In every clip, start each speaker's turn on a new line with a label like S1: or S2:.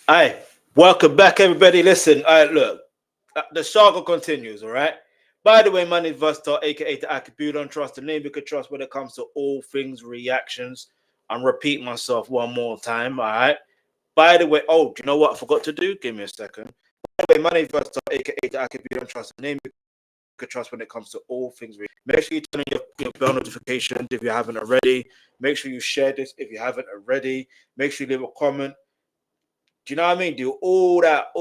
S1: Hi, welcome back, everybody. Listen, look, the saga continues, all right? By the way, my name is Versatile, aka the Akibu. Don't trust the name you could trust when it comes to all things reactions. And repeat myself one more time, all right? By the way, oh, do you know what I forgot to do? Give me a second. By the way, my name is Versatile, aka the Akibu. Don't trust the name you could trust when it comes to all things. Make sure you turn on your bell notifications if you haven't already. Make sure you share this if you haven't already. Make sure you leave a comment. Do you know what I mean? Do all that.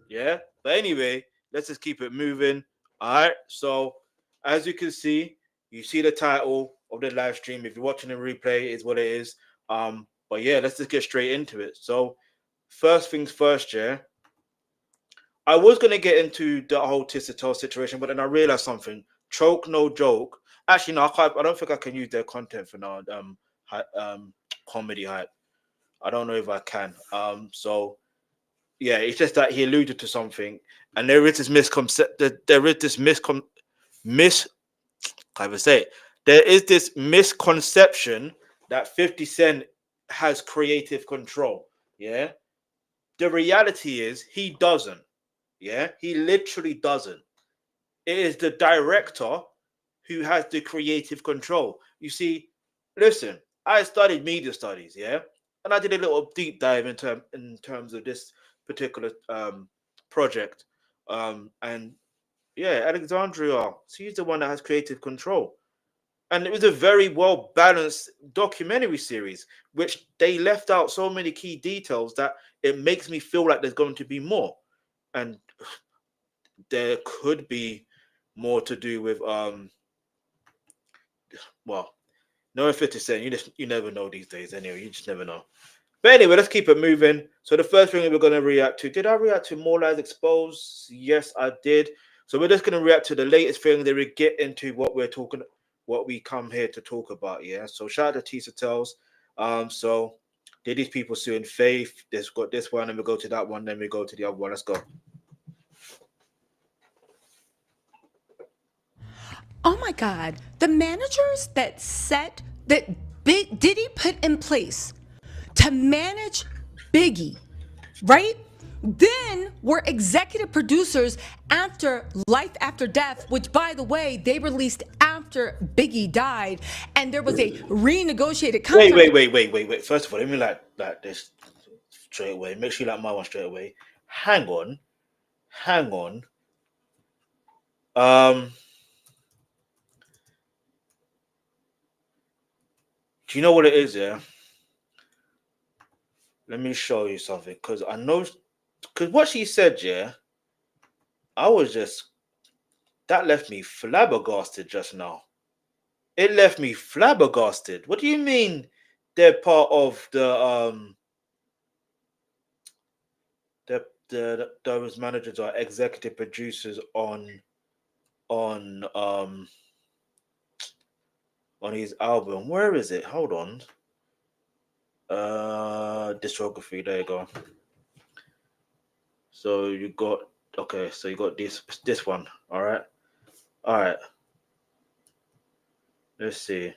S1: Yeah. But anyway, let's just keep it moving. All right. So, as you can see, you see the title of the live stream. If you're watching the replay, is what it is. But yeah, let's just get straight into it. So, first things first, yeah. I was gonna get into the whole Tisa Tells situation, but then I realized something. Choke, no joke. Actually, no, I can't. I don't think I can use their content for now. Comedy hype. I don't know if I can. So yeah, it's just that he alluded to something, and there is this misconception. There is this mis. Can't even say it. There is this misconception that 50 Cent has creative control. Yeah, the reality is he doesn't. Yeah, he literally doesn't. It is the director who has the creative control. You see, listen, I studied media studies, yeah, and I did a little deep dive in terms of this particular project, and yeah, Alexandria, she's the one that has creative control, and it was a very well balanced documentary series, which they left out so many key details that it makes me feel like there's going to be more, and there could be more to do with well, no 50 Cent, you never know these days. Anyway, you just never know. But anyway, let's keep it moving. So the first thing we're going to react to. Did I react to More Lies Exposed? Yes, I did. So we're just going to react to the latest thing. Then we get into what we come here to talk about. Yeah. So shout out to Tisa Tells. So did these people suing Faith? There's got this one, and we go to that one, then we go to the other one. Let's go.
S2: Oh my God, the managers that Big Diddy put in place to manage Biggie, right? Then were executive producers after Life After Death, which, by the way, they released after Biggie died, and there was a renegotiated
S1: Wait,
S2: contract.
S1: wait, wait, wait, wait, wait. First of all, let me like this straight away. Make sure you like my one straight away. Hang on, hang on. Um, do you know what it is? Yeah. Let me show you something because I know because what she said. Yeah, I was just that left me flabbergasted just now. It left me flabbergasted. What do you mean? They're part of those managers are executive producers on um on his album. Where is it? Hold on. Discography. There you go. So you got okay. So you got this one. All right. All right. Let's see.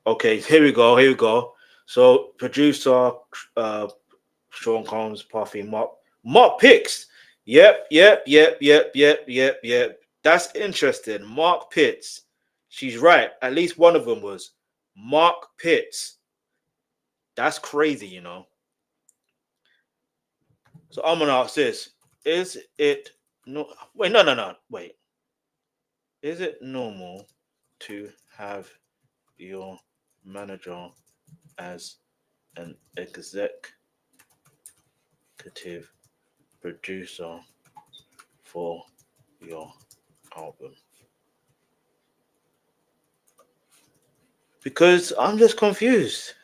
S1: Okay. Here we go. Here we go. So producer, uh, Sean Combs, Puffy, Mark Pitts. Yep. That's interesting. Mark Pitts. She's right. At least one of them was Mark Pitts. That's crazy, you know. So I'm gonna ask this: Is it no? Wait, no. Wait, is it normal to have your manager as an executive producer for your album? Because I'm just confused.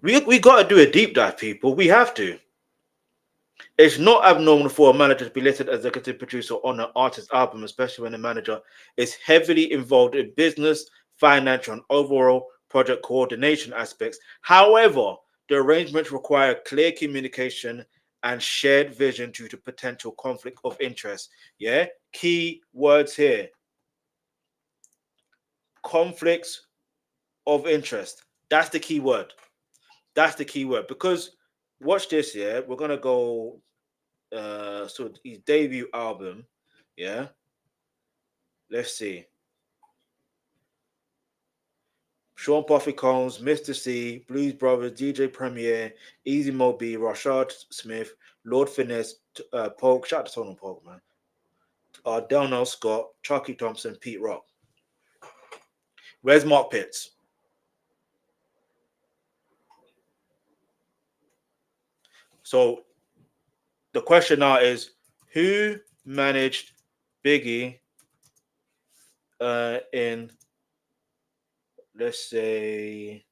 S1: We got to do a deep dive, people. We have to. It's not abnormal for a manager to be listed as executive producer on an artist's album, especially when the manager is heavily involved in business, financial, and overall project coordination aspects. However, the arrangements require clear communication and shared vision due to potential conflict of interest. Yeah, key words here: conflicts of interest. That's the key word. That's the key word because watch this. Yeah, we're gonna go. So his debut album. Yeah, let's see. Sean Puffy Combs, Mr. C, Blues Brothers, DJ Premier, Easy Mo B, Rashad Smith, Lord Finesse, Polk, shout out to Tony Polk, man. Delno Scott, Chucky Thompson, Pete Rock. Where's Mark Pitts? So the question now is who managed Biggie in, let's say,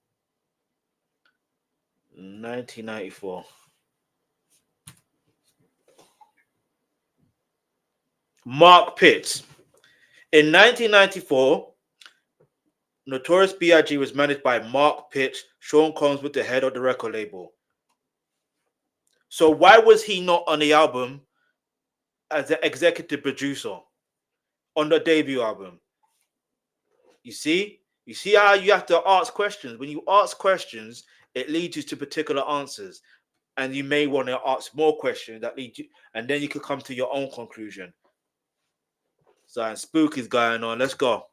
S1: 1994? Mark Pitts. In 1994, Notorious B.I.G. was managed by Mark Pitts. Sean Combs with the head of the record label. So why was he not on the album as the executive producer on the debut album? You see how you have to ask questions. When you ask questions, it leads you to particular answers, and you may want to ask more questions that lead you, and then you could come to your own conclusion. So spook is going on. Let's go.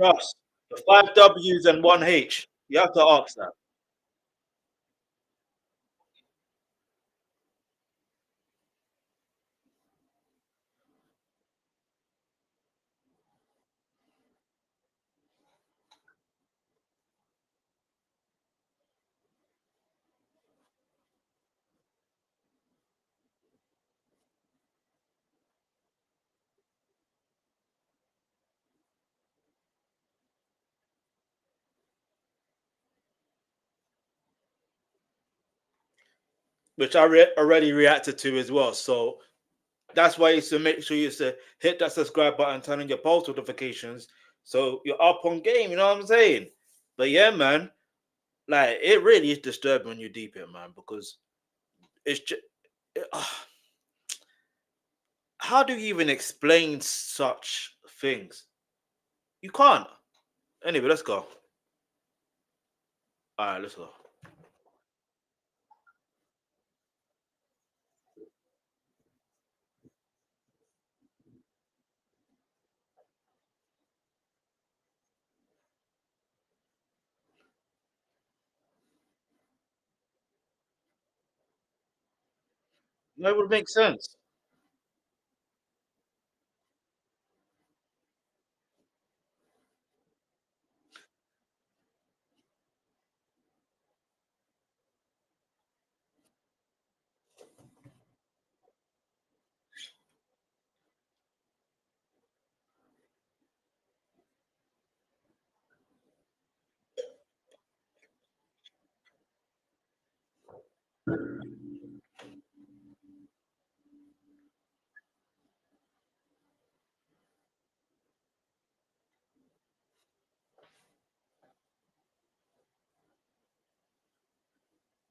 S1: Ross, the five W's and one H. You have to ask that. Which I already reacted to as well. So that's why you should make sure you to hit that subscribe button, turn on your post notifications, so you're up on game. You know what I'm saying? But yeah, man, like it really is disturbing when you deep it, man, because it's just how do you even explain such things? You can't. Anyway, let's go. All right, let's go. That would make sense.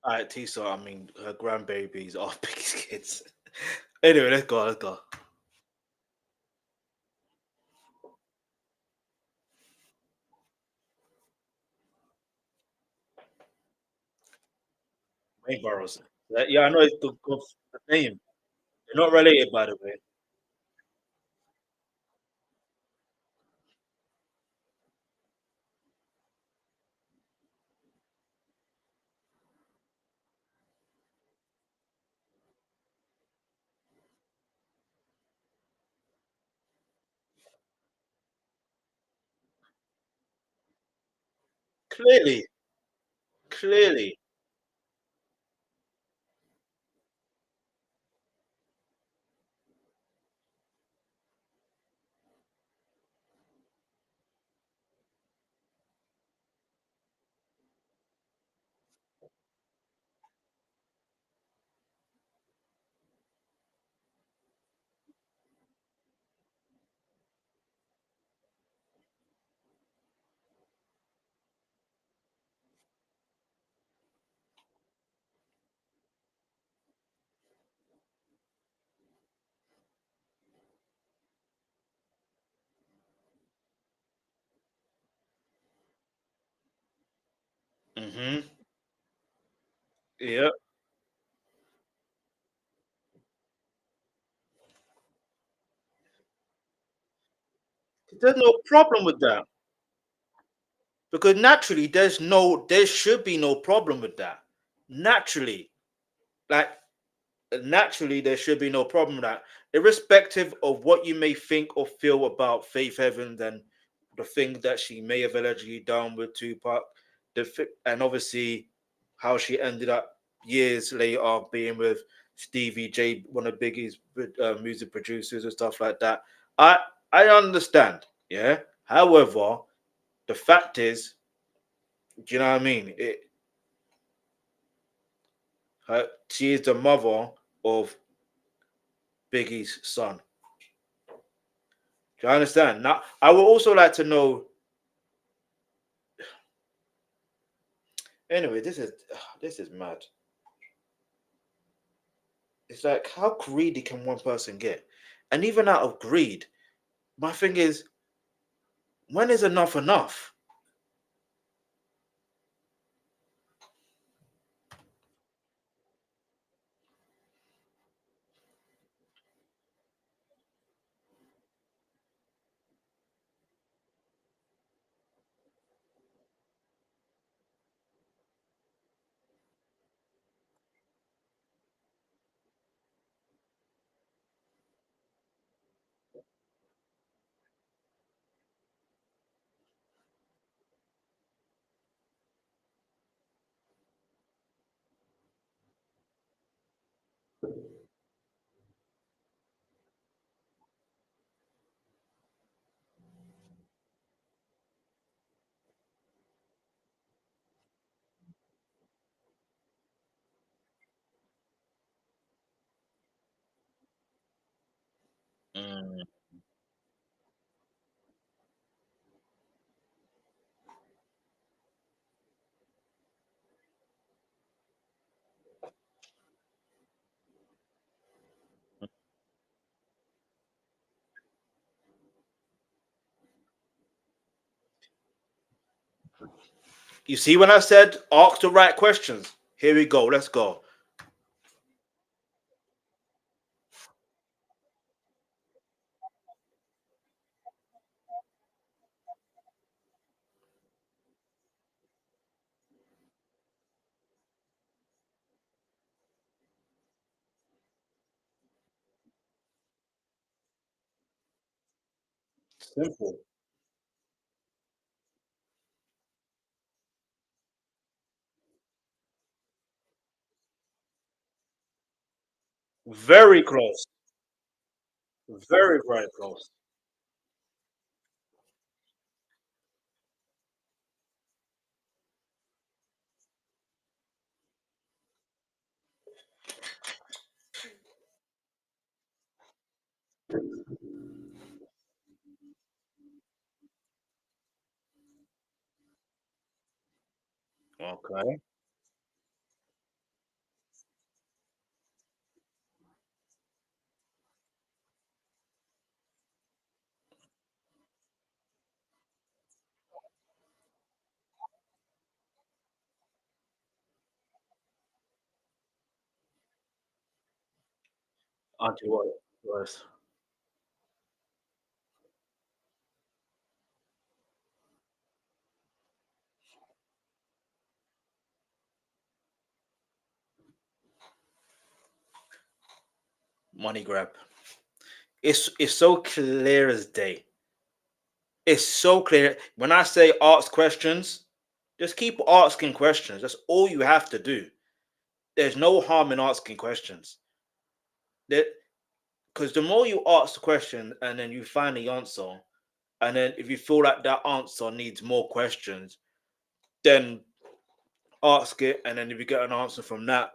S1: All right, Tisa. I mean, her grandbabies are biggest kids. Anyway, let's go. Let's go. Main Burrows. Yeah, I know it's the name. They're not related, by the way. Clearly, clearly. Mm-hmm. Yeah. There's no problem with that. Because naturally, there should be no problem with that. Naturally. Like naturally there should be no problem with that, irrespective of what you may think or feel about Faith Evans and the things that she may have allegedly done with Tupac, and obviously how she ended up years later being with Stevie J, one of Biggie's music producers and stuff like that. I I understand, yeah. However, the fact is, do you know what I mean? She is the mother of Biggie's son. Do you understand? Now, I would also like to know. Anyway, this is mad. It's like how greedy can one person get? And even out of greed, my thing is, when is enough enough? Mm, You see, when I said ask the right questions, here we go. Let's go. Simple. Very close. Very, very close. Okay. Auntie, what? Yes. Money grab. It's so clear as day. It's so clear. When I say ask questions, Just keep asking questions. That's all you have to do. There's no harm in asking questions. That because the more you ask the question and then you find the answer, and then if you feel like that answer needs more questions, then ask it, and then if you get an answer from that,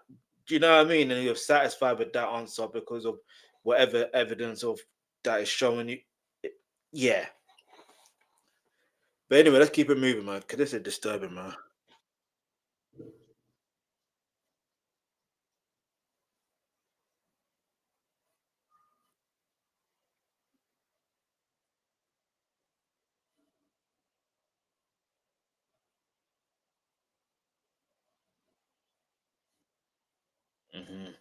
S1: do you know what I mean? And you're satisfied with that answer because of whatever evidence of that is showing you. Yeah. But anyway, let's keep it moving, man. Because this is disturbing, man. Hmm.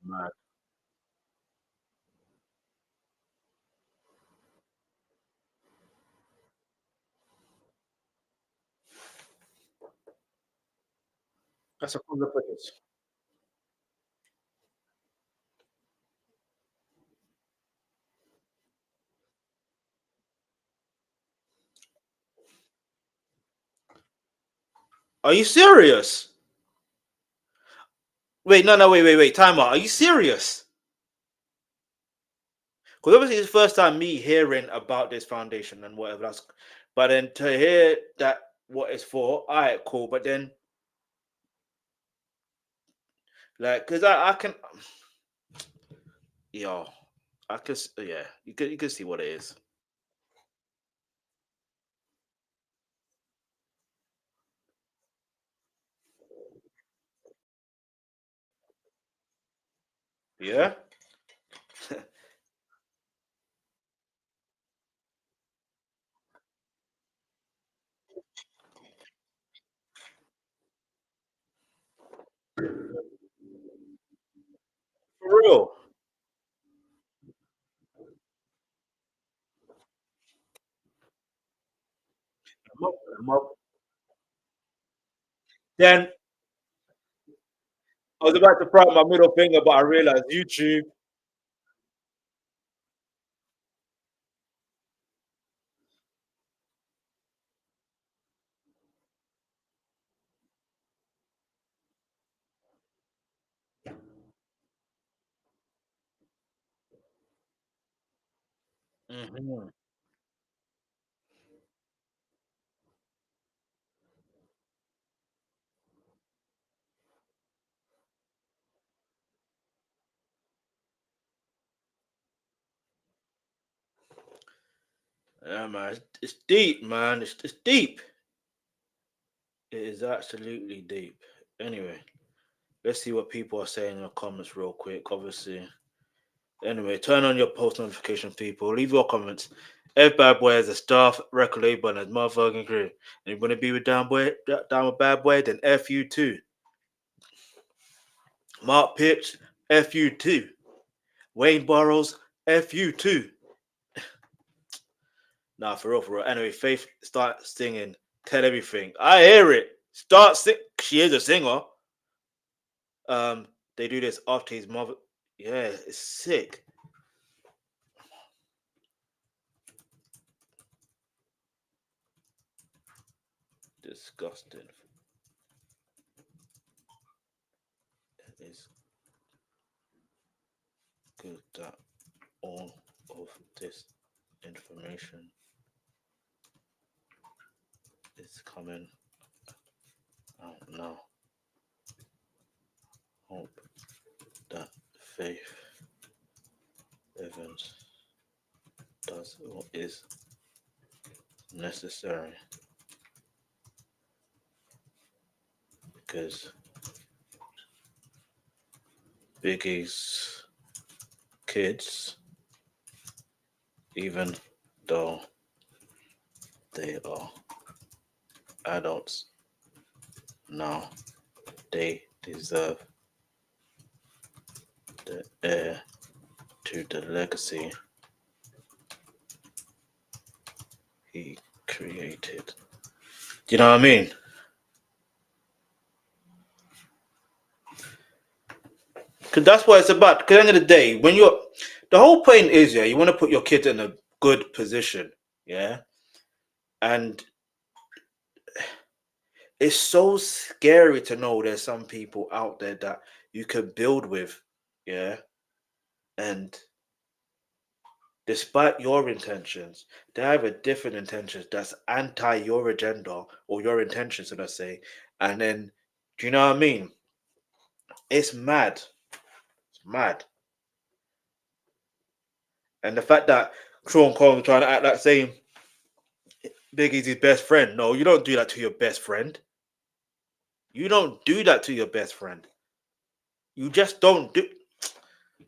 S1: Man, that's a couple of players. Are you serious? Wait, no, no, wait. Time out. Are you serious? Because obviously it's the first time me hearing about this foundation and whatever. That's, but then to hear that what it's for, all right, cool. But then, like, because I can, yo, I can, yeah, you can see what it is. Yeah, for real. I'm up. Then I was about to prop my middle finger, but I realized YouTube. Mhm. Yeah, man, it's deep, man. It's deep. It is absolutely deep. Anyway, let's see what people are saying in the comments real quick. Obviously, anyway, turn on your post notifications, people. Leave your comments. F Bad Boy has a staff record label and his motherfucking crew. And you want to be with down with Bad Boy, then F you too. Mark Pitch, F you too. Wayne Burrows, F you too. Nah, for real, for real. Anyway, Faith start singing. Tell everything. I hear it. Start sing. She is a singer. They do this after his mother. Yeah, it's sick. Disgusting. It's good that all of this information is coming out now. Hope that Faith Evans does what is necessary because Biggie's kids, even though they are adults now, they deserve the heir to the legacy he created. Do you know what I mean? Because that's what it's about. Because at the end of the day, when you're, the whole point is, yeah, you want to put your kids in a good position, yeah, and it's so scary to know there's some people out there that you could build with, yeah, and despite your intentions, they have a different intentions that's anti your agenda or your intentions, should I say? And then, do you know what I mean? It's mad. It's mad. And the fact that Sean Combs trying to act like saying Biggie's his best friend. No, you don't do that to your best friend. You don't do that to your best friend. You just don't do.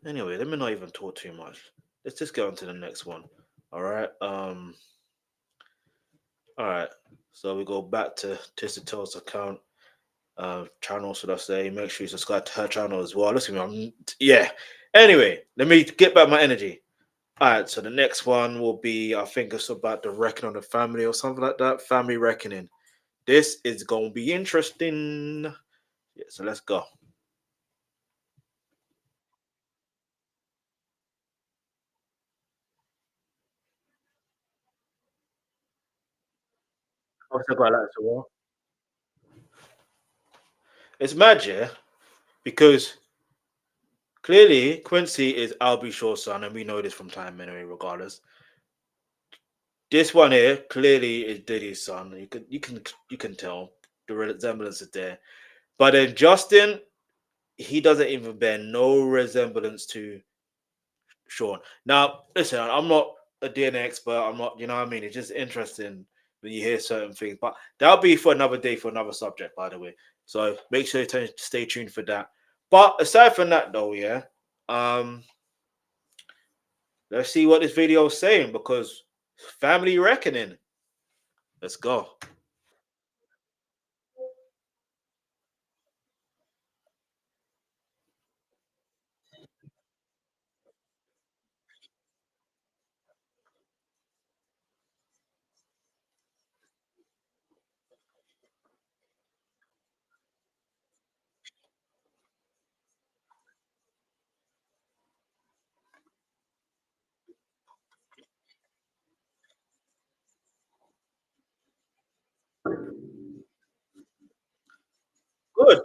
S1: Anyway, let me not even talk too much. Let's just get on to the next one. All right. All right. So we go back to Tisa Tells account, channel. Should I say? Make sure you subscribe to her channel as well. Listen, yeah. Anyway, let me get back my energy. All right. So the next one will be, I think it's about the reckoning on the family or something like that. Family reckoning. This is gonna be interesting. Yeah. So let's go. Also got that as well. It's mad, yeah, because clearly Quincy is Albie Shaw's son, and we know this from time anyway, regardless. This one here clearly is Diddy's son. You can tell the resemblance is there. But then Justin, he doesn't even bear no resemblance to Sean. Now, listen, I'm not a DNA expert. I'm not, you know what I mean? It's just interesting when you hear certain things. But that'll be for another day for another subject, by the way. So make sure you stay tuned for that. But aside from that, though, yeah, um, let's see what this video is saying because family reckoning. Let's go. Good.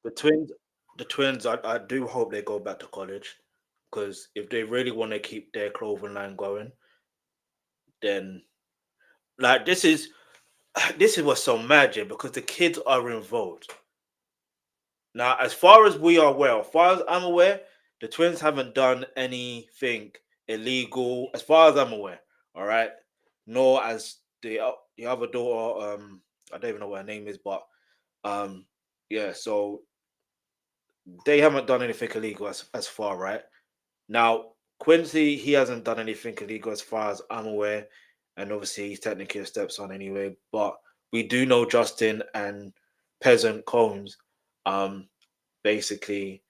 S1: The twins, I do hope they go back to college because if they really want to keep their clothing line going, then like this is what's so magic because the kids are involved. Now, as far as we are aware, as far as I'm aware, the twins haven't done anything illegal, as far as I'm aware. All right, nor as the other daughter. I don't even know what her name is, but um, yeah. So they haven't done anything illegal as far, right? Now, Quincy, he hasn't done anything illegal as far as I'm aware, and obviously he's technically a stepson anyway. But we do know Justin and Peasant Combs, um, basically.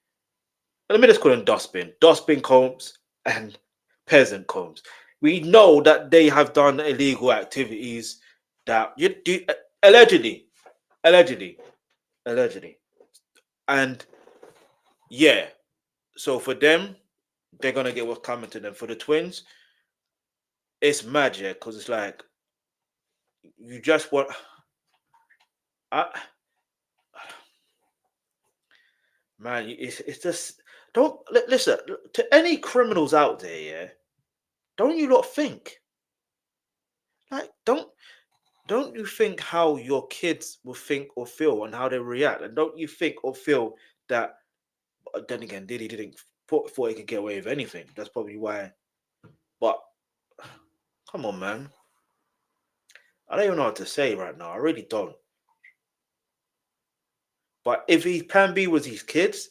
S1: Let me just call him Dustbin Combs and Peasant Combs. We know that they have done illegal activities that you do allegedly, allegedly, allegedly, and yeah. So for them, they're gonna get what's coming to them. For the twins, it's magic because it's like you just want. I, man, it's just don't listen to any criminals out there. Yeah, don't you lot think like don't you think how your kids will think or feel and how they react, and don't you think or feel that? Then again, Diddy didn't thought he could get away with anything. That's probably why. But come on, man, I don't even know what to say right now. I really don't. But if his plan B was his kids,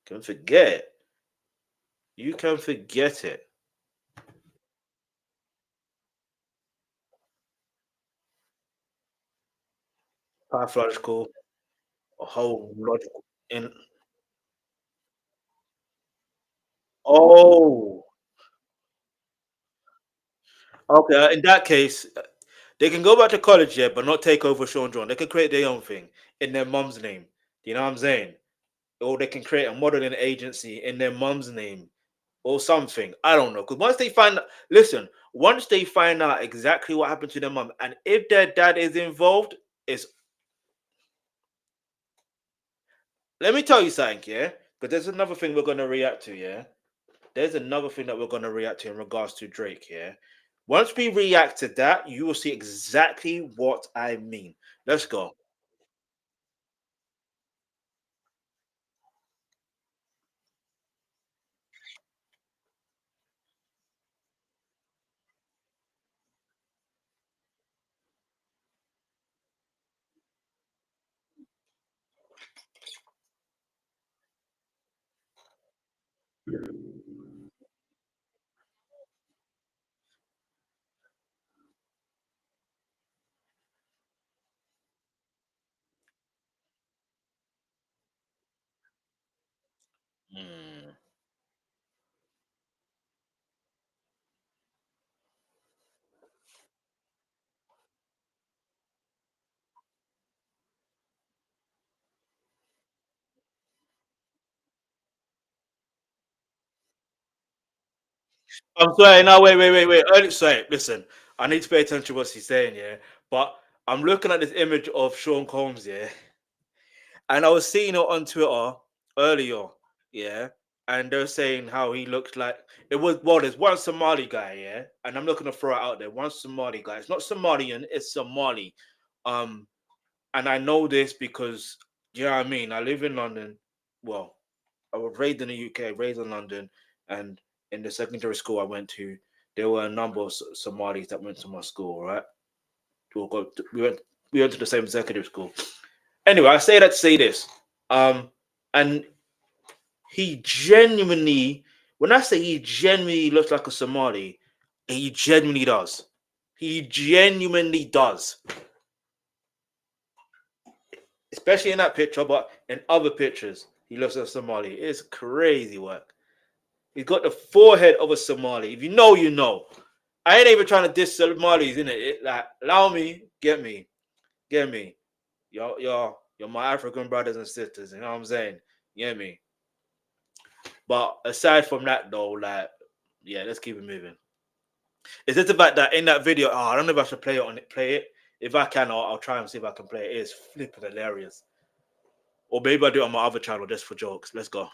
S1: can forget it. You can forget it. Pathological, a whole logical. In oh, okay. In that case, they can go back to college, yeah, but not take over Sean John. They can create their own thing in their mum's name. You know what I'm saying? Or they can create a modeling agency in their mum's name or something. I don't know. Because once they find, listen, once they find out exactly what happened to their mum, and if their dad is involved, it's let me tell you something, yeah. But there's another thing we're gonna react to, yeah. There's another thing that we're gonna react to in regards to Drake, yeah. Once we react to that, you will see exactly what I mean. Let's go. Mm. I'm sorry. No, wait. Sorry, listen. I need to pay attention to what she's saying, yeah. But I'm looking at this image of Sean Combs, yeah, and I was seeing it on Twitter earlier, yeah, and they're saying how he looks like it was. Well, there's one Somali guy, yeah, and I'm not gonna throw it out there. One Somali guy. It's not Somalian. It's Somali. Um, and I know this because you know what I mean. I live in London. Well, I was raised in the UK, raised in London, and in the secondary school I went to, there were a number of Somalis that went to my school. Right, we went to the same secondary school. Anyway, I say that to say this. And he genuinely, when I say he genuinely looks like a Somali, he genuinely does. He genuinely does, especially in that picture, but in other pictures, he looks like a Somali. It's crazy work. He's got the forehead of a Somali. If you know, you know. I ain't even trying to diss Somalis, in it. Like, allow me, get me. You're my African brothers and sisters. You know what I'm saying? Get me. But aside from that, though, like, yeah, let's keep it moving. It's just the fact that in that video, I don't know if I should play it on it. Play it. If I can, I'll try and see if I can play it. It's flipping hilarious. Or maybe I do it on my other channel just for jokes. Let's go.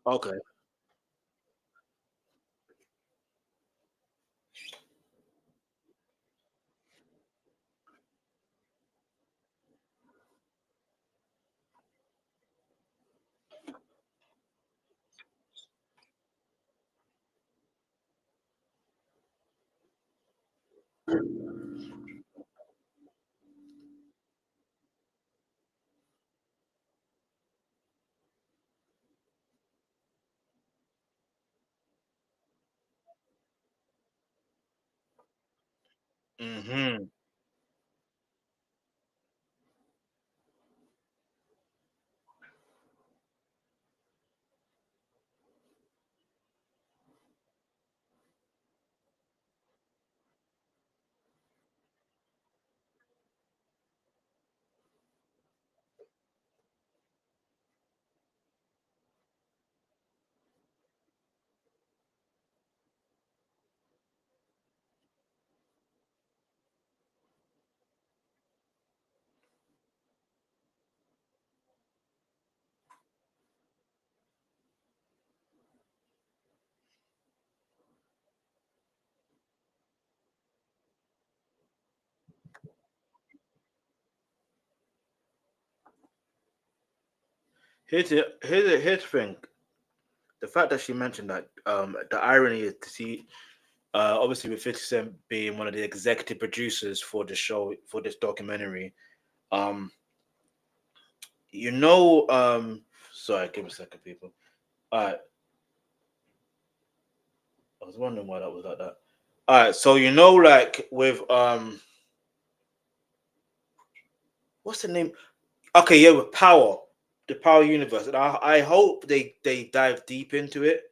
S1: Okay. Mm-hmm. Here's the thing. The fact that she mentioned that, the irony is to see, obviously with 50 Cent being one of the executive producers for the show, for this documentary, um, you know, sorry, give me a second, people. All right, I was wondering why that was like that. All right, so you know, like with what's the name? Okay, yeah, with Power, the Power Universe, and I hope they dive deep into it,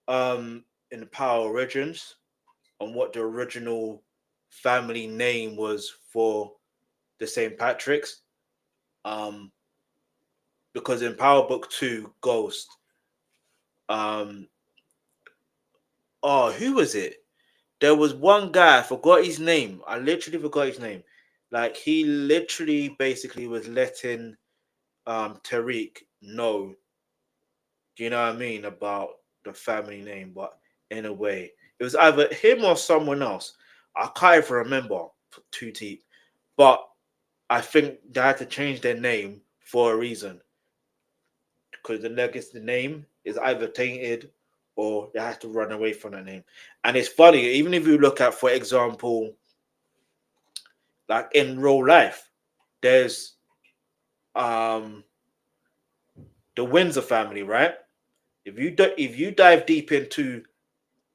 S1: in the Power Origins, on what the original family name was for the St. Patrick's. Um, because in Power Book Two, Ghost, um, oh, who was it? There was one guy, I forgot his name. I literally forgot his name. Like he literally basically was letting Tariq know, do you know what I mean, about the family name, but in a way. It was either him or someone else. I can't even remember too deep. But I think they had to change their name for a reason. Because the legacy name is either tainted or they have to run away from that name. And it's funny, even if you look at, for example, like in real life, there's um the Windsor family, right? If you dive deep into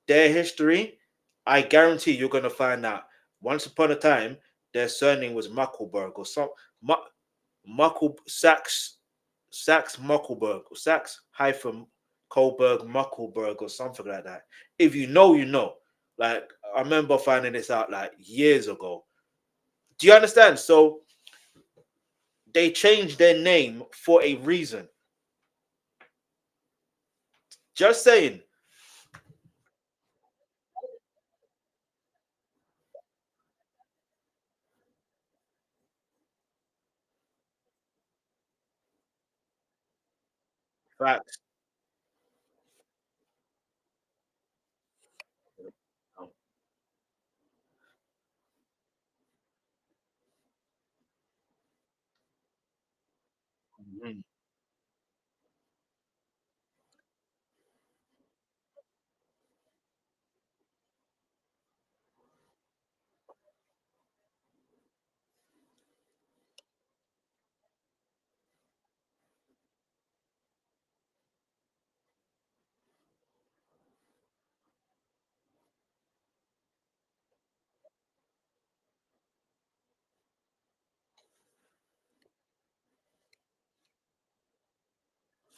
S1: their history, I guarantee you're gonna find out. Once upon a time, their surname was Muckleberg or some Muckle Sax Muckleberg or Sax hyphen Colberg Muckleberg or something like that. If you know, you know. Like I remember finding this out like years ago. Do you understand? So they changed their name for a reason. Just saying. Facts. Mhm.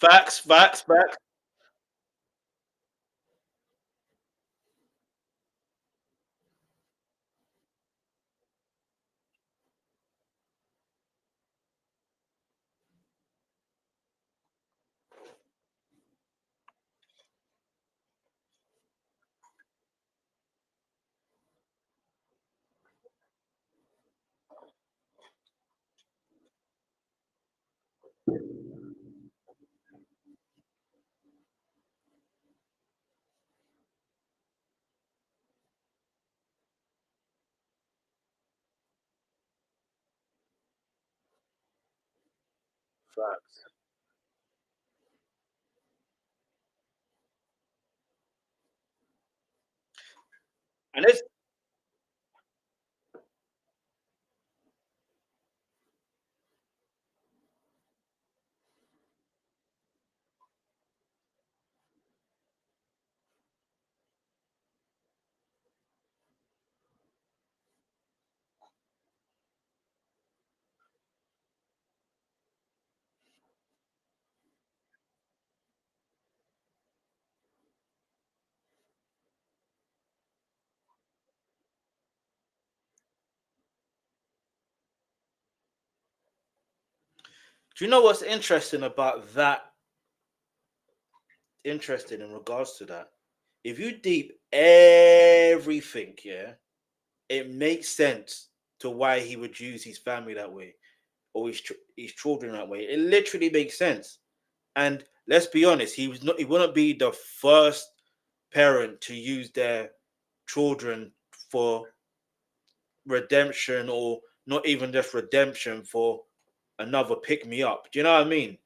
S1: Facts, facts, facts. Facts. And it's, do you know what's interesting about that? Interesting in regards to that. If you deep everything, yeah, it makes sense to why he would use his family that way or his children that way. It literally makes sense. And let's be honest, he was not. He wouldn't be the first parent to use their children for redemption, or not even just redemption, for another pick me up. Do you know what I mean?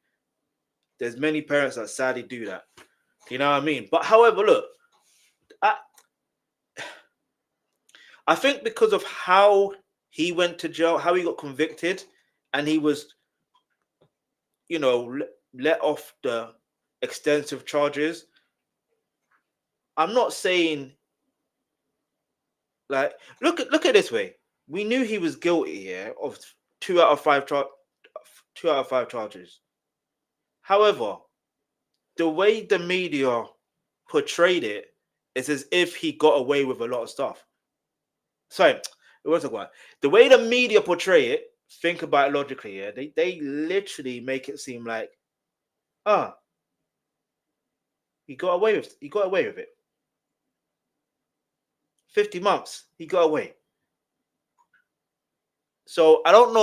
S1: There's many parents that sadly do that. You know what I mean? But however, look, I I think because of how he went to jail, how he got convicted, and he was, let off the extensive charges. I'm not saying like look at this way. We knew he was guilty, yeah, of two out of five charges. However, the way the media portrayed it is as if he got away with a lot of stuff. Sorry, it wasn't quite. The way the media portray it, think about it logically, yeah. They literally make it seem like, ah, he got away with it. 50 months, he got away. So I don't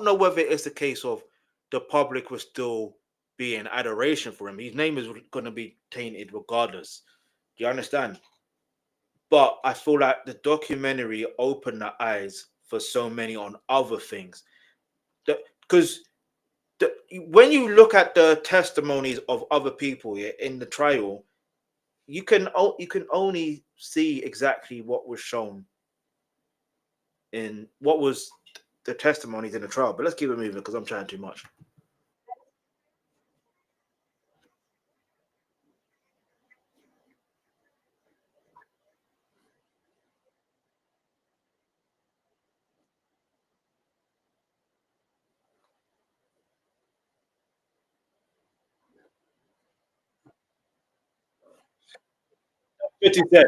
S1: know whether it's the case of the public was still being adoration for him. His name is gonna be tainted regardless. Do you understand? But I feel like the documentary opened the eyes for so many on other things. Because when you look at the testimonies of other people, yeah, in the trial, you can only see exactly what was shown in what was the testimonies in the trial. But let's keep it moving because I'm trying too much. 50 Cent,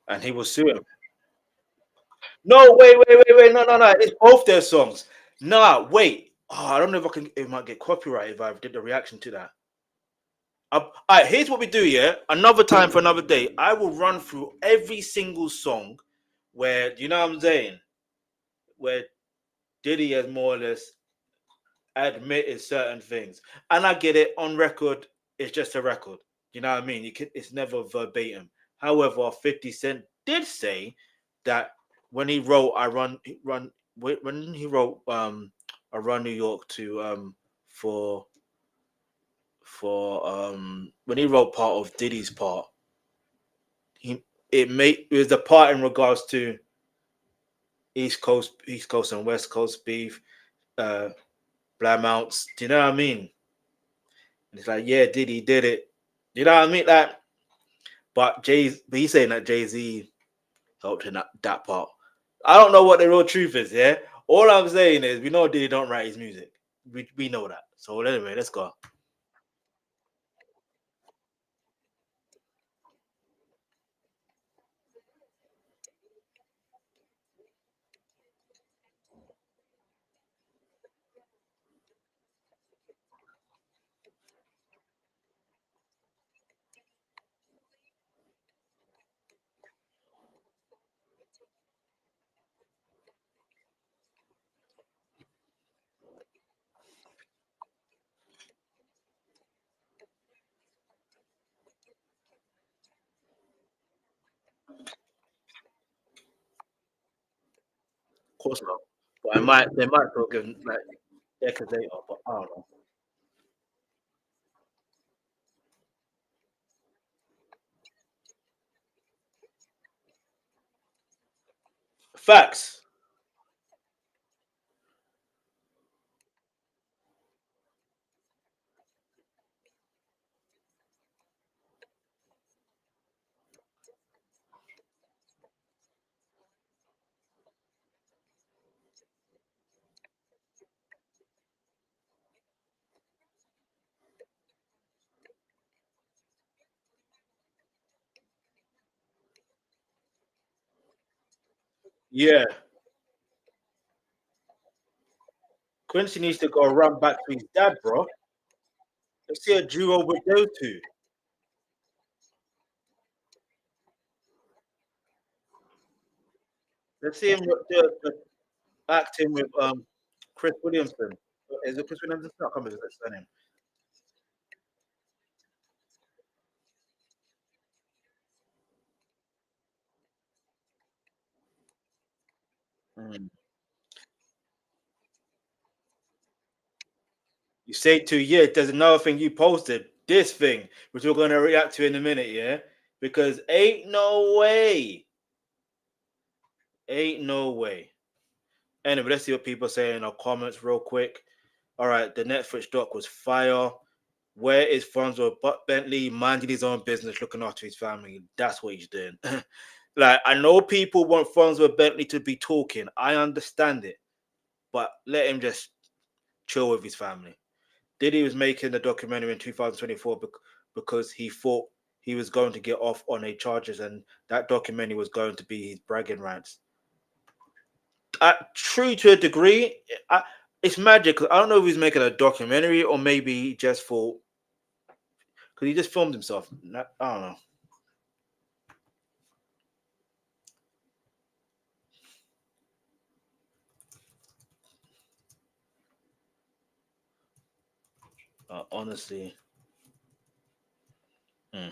S1: and he was suing. No, wait. No. It's both their songs. Nah, wait. Oh, I don't know if I can. It might get copyrighted if I did the reaction to that. All right, here's what we do. Yeah, another time for another day. I will run through every single song where you know what I'm saying, where Diddy has more or less admitted certain things, and I get it on record. It's just a record. You know what I mean? It's never verbatim. However, 50 Cent did say that when he wrote when he wrote I run New York to for when he wrote part of Diddy's part, he it was the part in regards to East Coast and West Coast beef, uh Blamounts. Do you know what I mean? And it's like, yeah, Diddy did it. You know what I mean? Like, but he's saying that Jay-Z helped in that part. I don't know what the real truth is, yeah. All I'm saying is we know Diddy don't write his music. We know that. So anyway, let's go. Of course not. But they might still give like decades later, but I don't know. Facts. Yeah. Quincy needs to go run back to his dad, bro. Let's see a duo with those two. Let's see him acting with Chris Williamson. Is it Chris Williamson? I can't remember his surname. Mm. You say to yeah, there's another thing you posted, this thing, which we're gonna react to in a minute, yeah? Because ain't no way. Ain't no way. Anyway, let's see what people say in our comments real quick. All right, the Netflix doc was fire. Where is Fonzo? But Bentley minding his own business, looking after his family. That's what he's doing. Like, I know people want Fonzo Bentley to be talking. I understand it. But let him just chill with his family. Diddy was making the documentary in 2024 because he thought he was going to get off on a charges, and that documentary was going to be his bragging rights. True to a degree. It's magic. I don't know if he's making a documentary or maybe he just thought because he just filmed himself. I don't know. Honestly, hmm.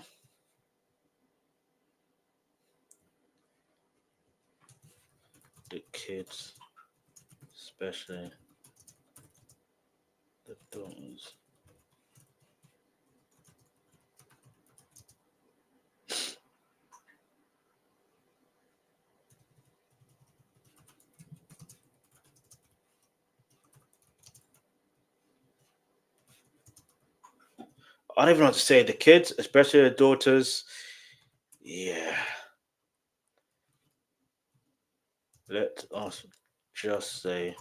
S1: The kids, especially the daughters. I don't even know what to say. The kids, especially the daughters. Yeah. Let us just say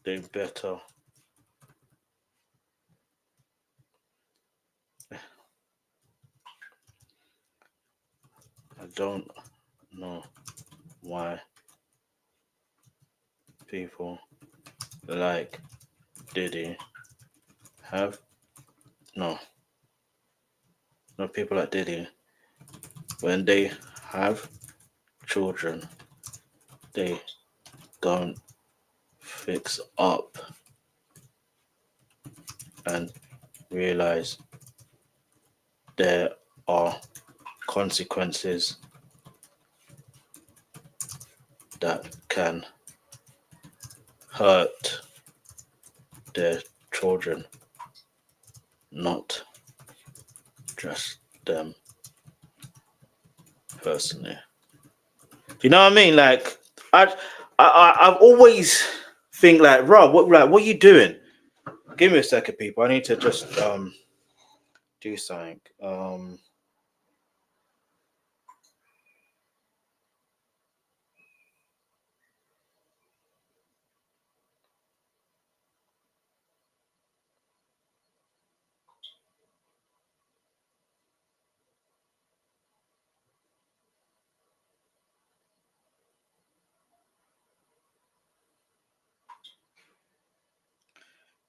S1: they better. I don't know why people like Diddy have no people like Diddy when they have children they don't fix up and realize there are consequences that can hurt their children, not just them personally. Do you know what I mean? Like I've always think like, Rob, what are you doing? Give me a second, people. I need to just do something.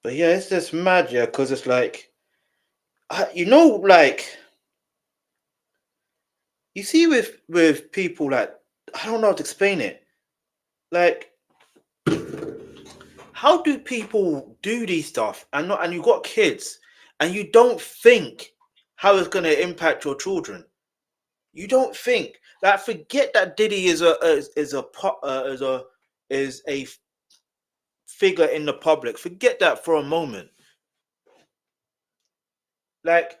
S1: But yeah, it's just mad, yeah, because it's like, like you see with people like I don't know how to explain it. Like, how do people do these stuff and you got kids and you don't think how it's going to impact your children? You don't think that forget that Diddy is a figure in the public. Forget that for a moment. Like,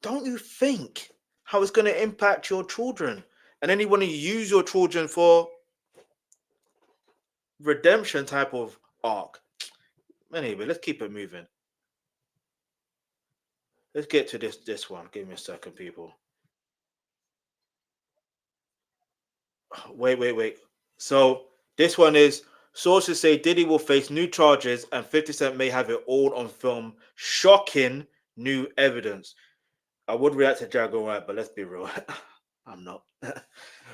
S1: don't you think how it's going to impact your children? And then you want to use your children for redemption type of arc. Anyway, let's keep it moving. Let's get to this one. Give me a second, people. Wait. So this one is sources say Diddy will face new charges and 50 Cent may have it all on film. Shocking new evidence. I would react to Jaguar, right, but let's be real. I'm not.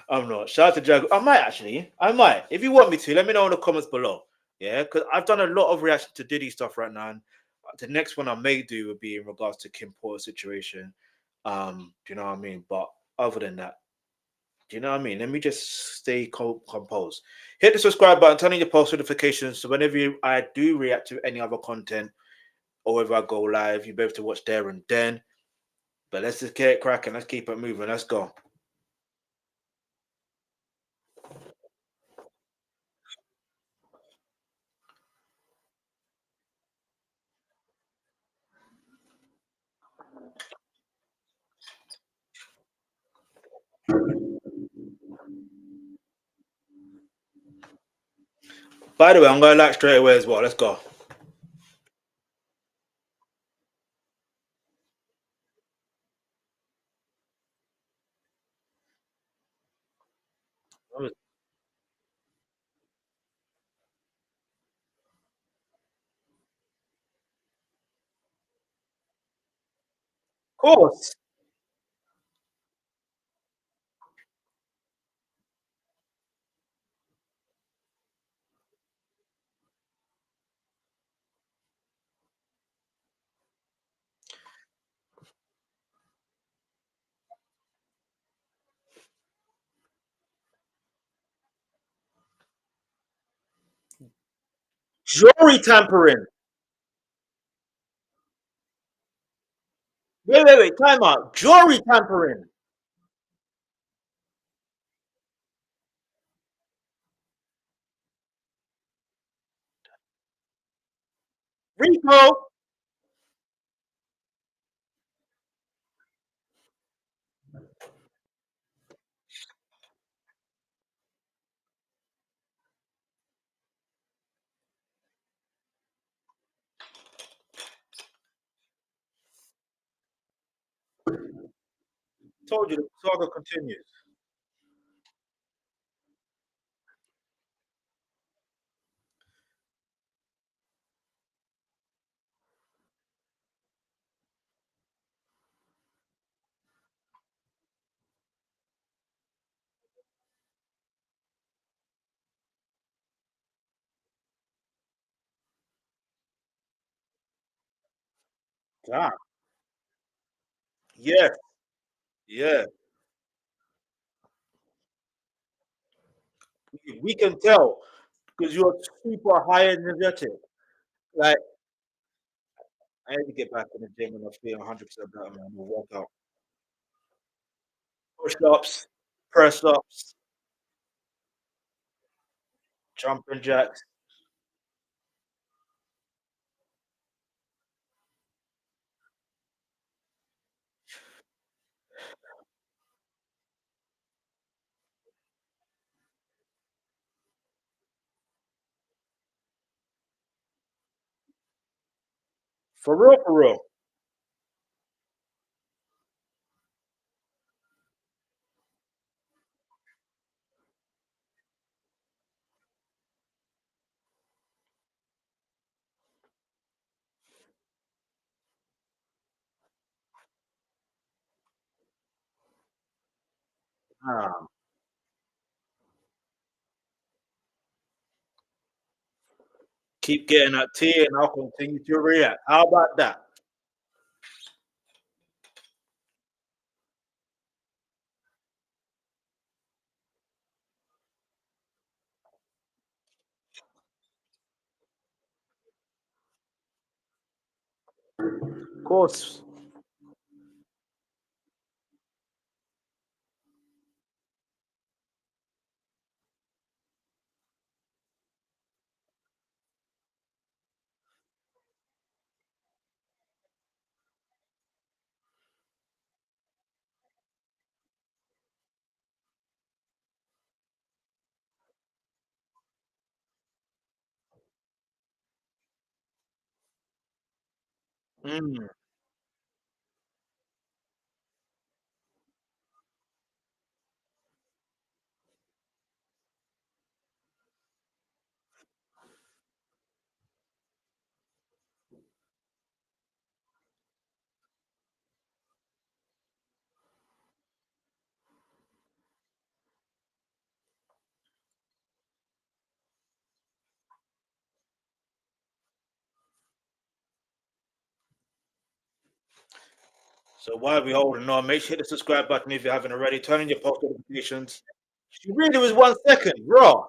S1: I'm not. Shout out to Jaguar. I might actually. I might. If you want me to, let me know in the comments below. Yeah, because I've done a lot of reaction to Diddy stuff right now. And the next one I may do would be in regards to Kim Porter's situation. Do you know what I mean? But other than that, do you know what I mean? Let me just stay composed. Hit the subscribe button, turn on your post notifications so whenever I do react to any other content or whether I go live, you'll be able to watch there and then. But let's just get it cracking. Let's keep it moving. Let's go. By the way, I'm going live straight away as well. Let's go. Of course. Jewelry tampering. Wait. Time out. Jewelry tampering. Rico. Told you the saga continues. Damn. Yeah. Yeah. We can tell because you're super high energetic. Like, I need to get back in the gym and I feel 100% better, man. We'll work out. Push ups, press ups, jumping jacks. For real, for real. Ah, keep getting that tea and I'll continue to react. How about that? Of course. Mm. So while we holding on, make sure to hit the subscribe button if you haven't already. Turn on your post notifications. She really was 1 second, raw.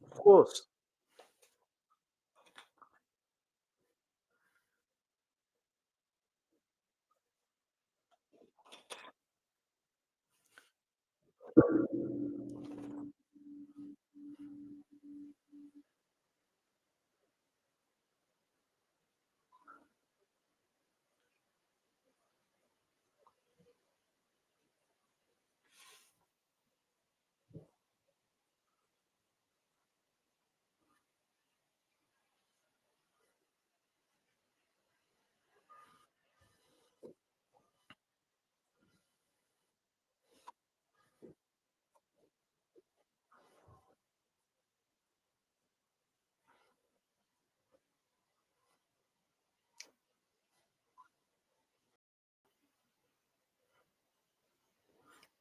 S1: Of course.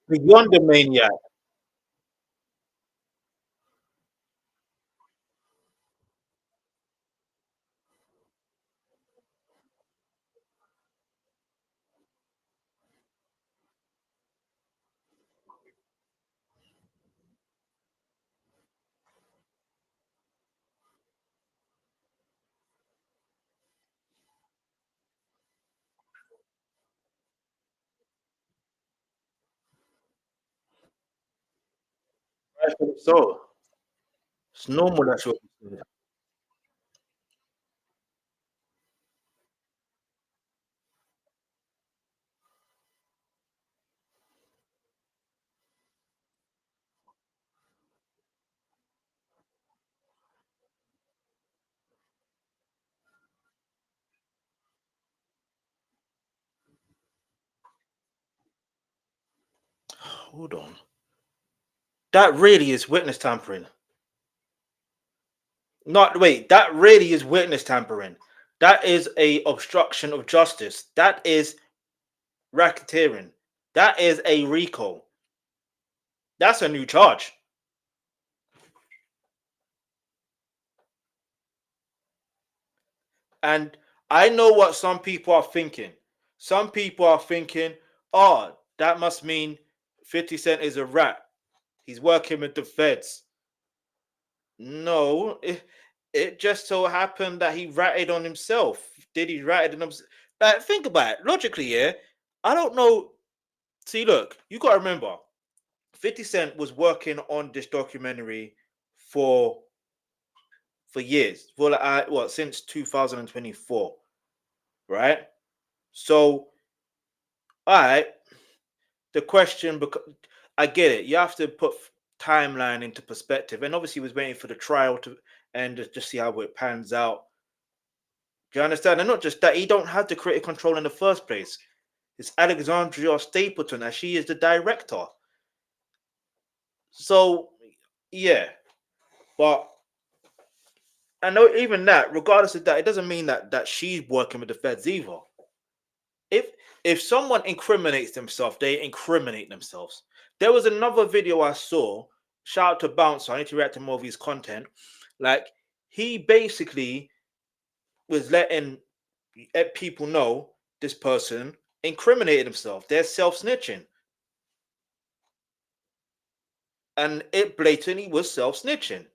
S1: Beyond the maniac. Rightfully so. It's normal that's what you said. Hold on. That really is witness tampering. Not wait, that really is witness tampering. That is a obstruction of justice. That is racketeering. That is a RICO. That's a new charge. And I know what some people are thinking. Some people are thinking, oh, that must mean 50 Cent is a rat. He's working with the feds. No, it just so happened that he ratted on himself. Did he ratted on himself? Like, think about it. Logically, yeah. I don't know. See, look, you got to remember, 50 Cent was working on this documentary for years. For like, what, since 2024, right? So, all right, the question, because I get it, you have to put timeline into perspective, and obviously, he was waiting for the trial to and just see how it pans out. Do you understand? And not just that, he don't have the creative control in the first place. It's Alexandria Stapleton, as she is the director. So, yeah, but I know even that, regardless of that, it doesn't mean that she's working with the feds either. If if someone incriminates themselves, they incriminate themselves. There was another video I saw. Shout out to Bouncer. I need to react to more of his content. Like, he basically was letting people know this person incriminated himself. They're self snitching, and it blatantly was self snitching.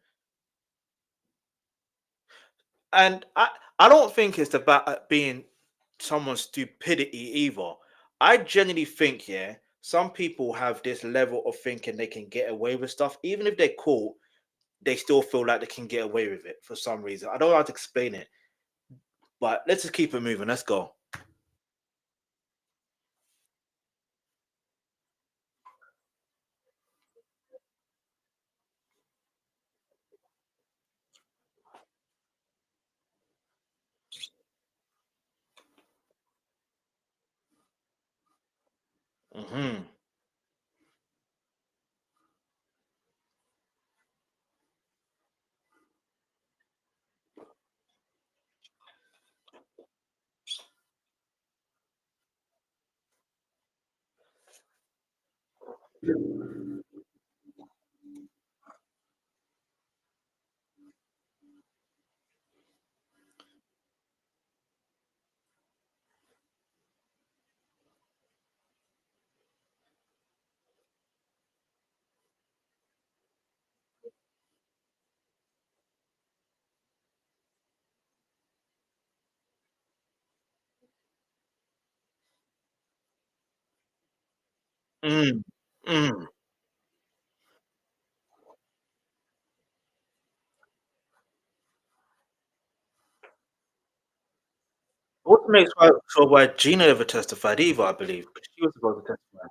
S1: And I don't think it's about being someone's stupidity either. I genuinely think, yeah, some people have this level of thinking they can get away with stuff, even if they're caught, they still feel like they can get away with it for some reason. I don't know how to explain it, but let's just keep it moving. Let's go. Hmm. Mm. Mm. also makes sure why Gina ever testified either, I believe. But she was supposed to testify.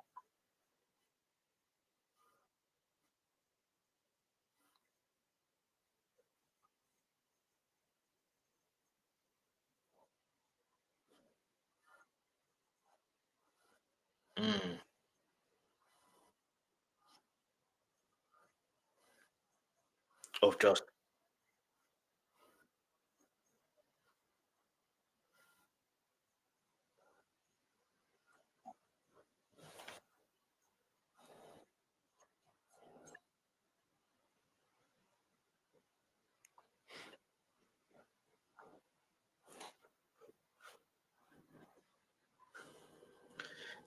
S1: Mm, of just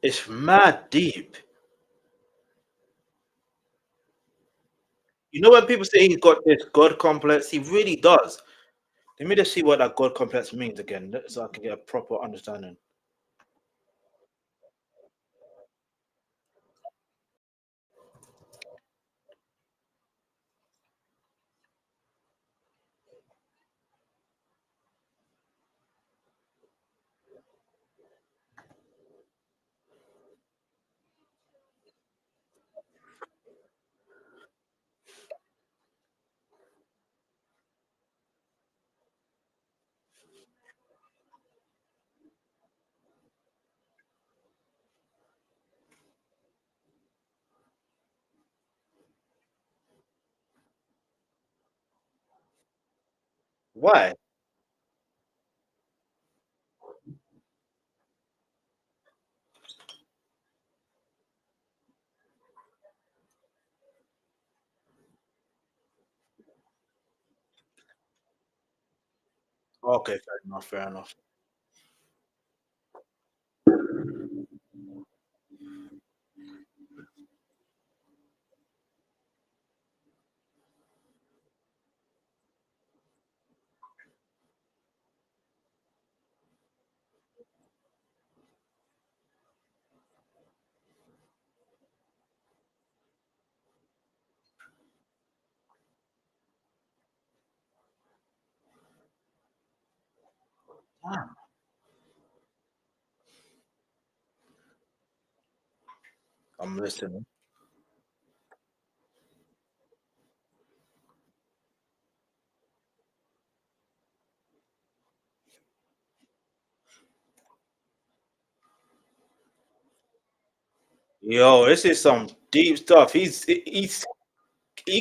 S1: it's mad deep. You know when people say he's got this God complex, he really does. Let me just see what that God complex means again, so I can get a proper understanding. Why? Okay, fair enough. Fair enough. Damn, I'm listening. Yo, this is some deep stuff. He's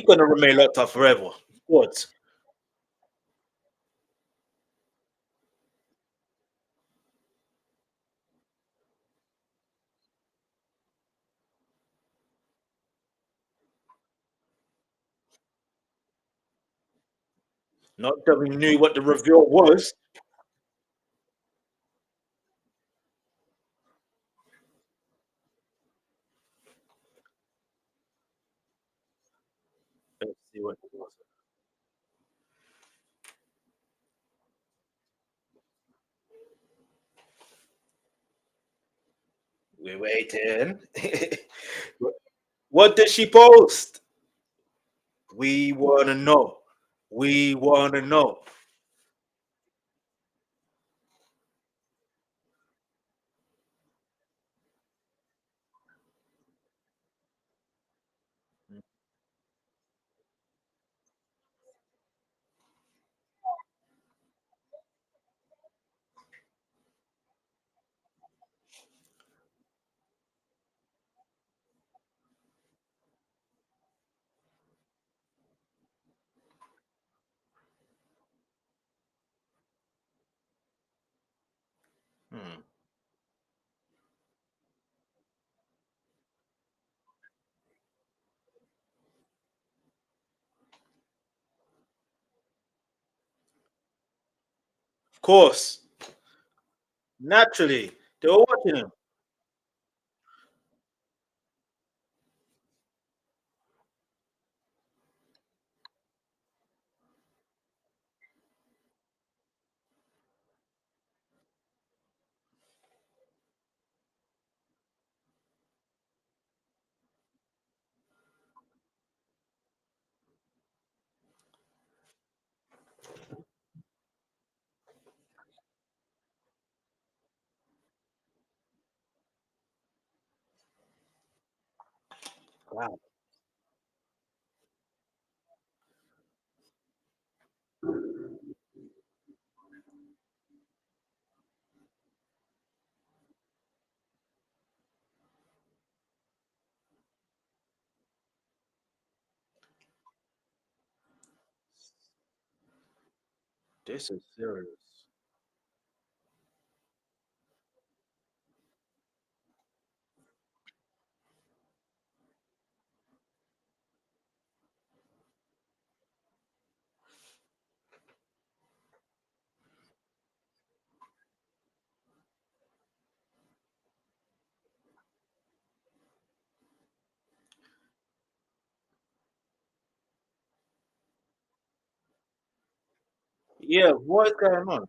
S1: gonna remain locked up forever. What? Not that we knew what the reveal was. Let's see what it was. We're waiting. What did she post? We wanna know. We wanna know. Hmm. Of course, naturally, they were watching him. Wow, this is serious. Yeah, what is going on?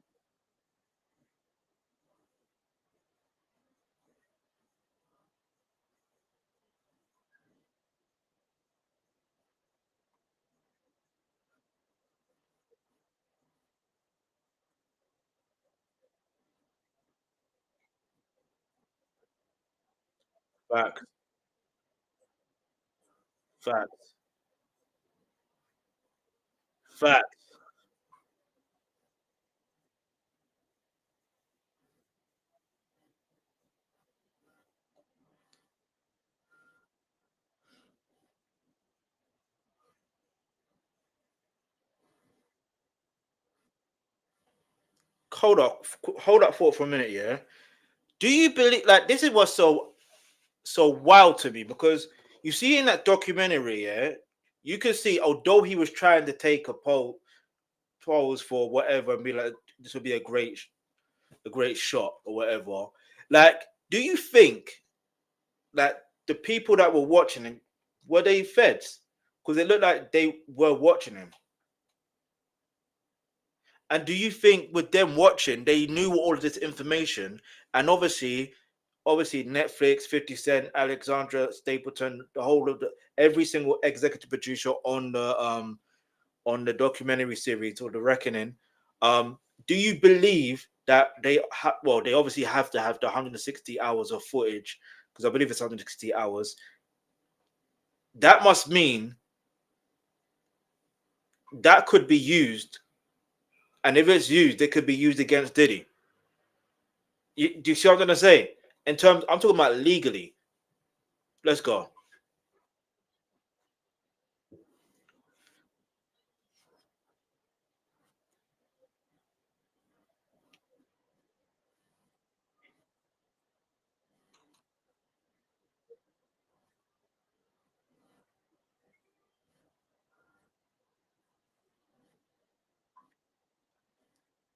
S1: Facts, facts, facts. Hold up for a minute, yeah. Do you believe like this is what's so wild to me because you see in that documentary, yeah, you can see although he was trying to take a pose for whatever and be like this would be a great shot or whatever. Like, do you think that the people that were watching him were they feds? Because it looked like they were watching him. And do you think with them watching, they knew all of this information? And obviously, Netflix, 50 Cent, Alexandra, Stapleton, the whole of the every single executive producer on the documentary series or the Reckoning. Um, do you believe that well, they obviously have to have the 160 hours of footage because I believe it's 160 hours. That must mean that could be used, and if it's used, it could be used against Diddy. Do you see what I'm gonna say? In terms, I'm talking about legally. Let's go.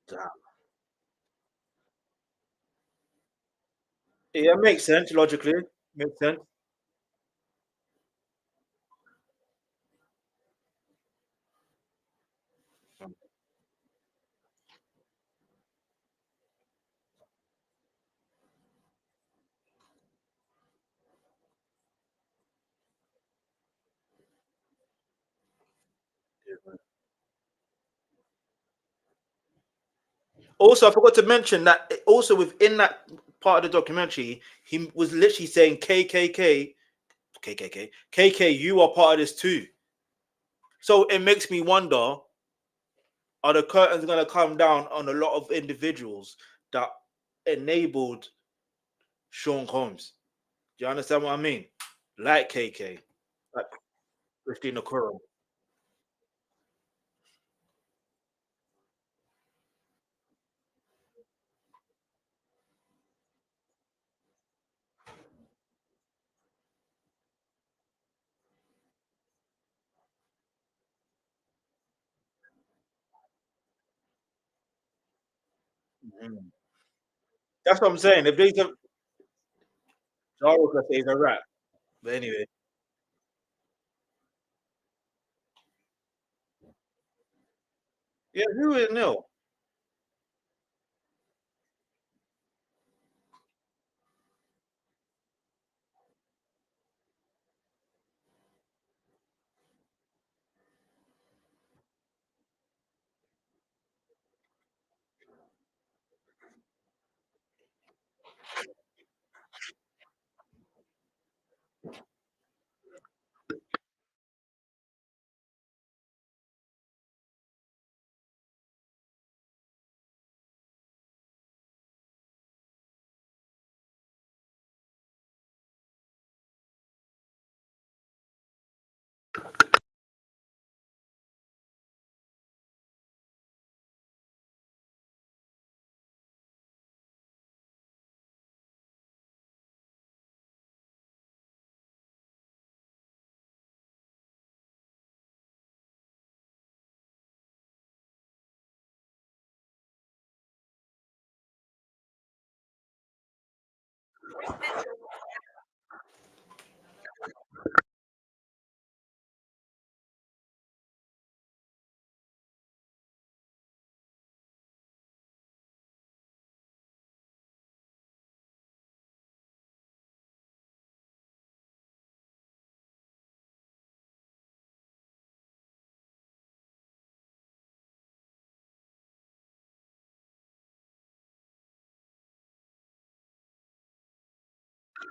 S1: Damn. Yeah, makes sense logically. Makes sense. Also, I forgot to mention that also within that part of the documentary, he was literally saying KKK, KKK, KK, you are part of this too. So it makes me wonder: are the curtains going to come down on a lot of individuals that enabled Sean Combs? Do you understand what I mean? Like KK, like Christina Curran. Mhm. That's what I'm saying. If these are Jarvis, say he's a rat. But anyway, yeah, who is Neil?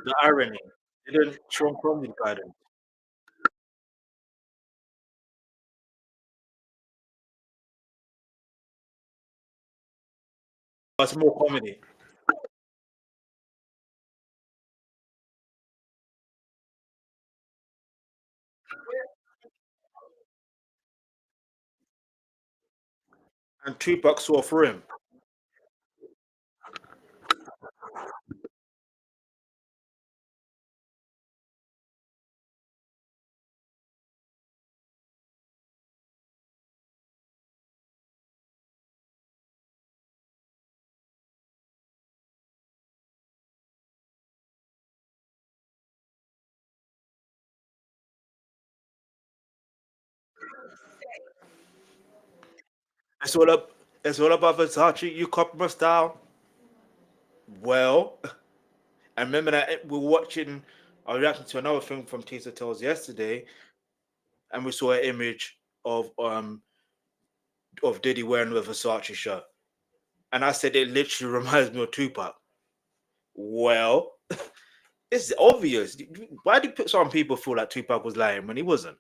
S1: The irony. They didn't Sean Connery guidance. But it's more comedy. And Tupac saw through him. It's all up. It's all about Versace. You copy my style. Well, I remember that we were watching. I was reacting to another film from Tisa Tells yesterday, and we saw an image of Diddy wearing a Versace shirt, and I said it literally reminds me of Tupac. Well, it's obvious. Why do some people feel like Tupac was lying when he wasn't?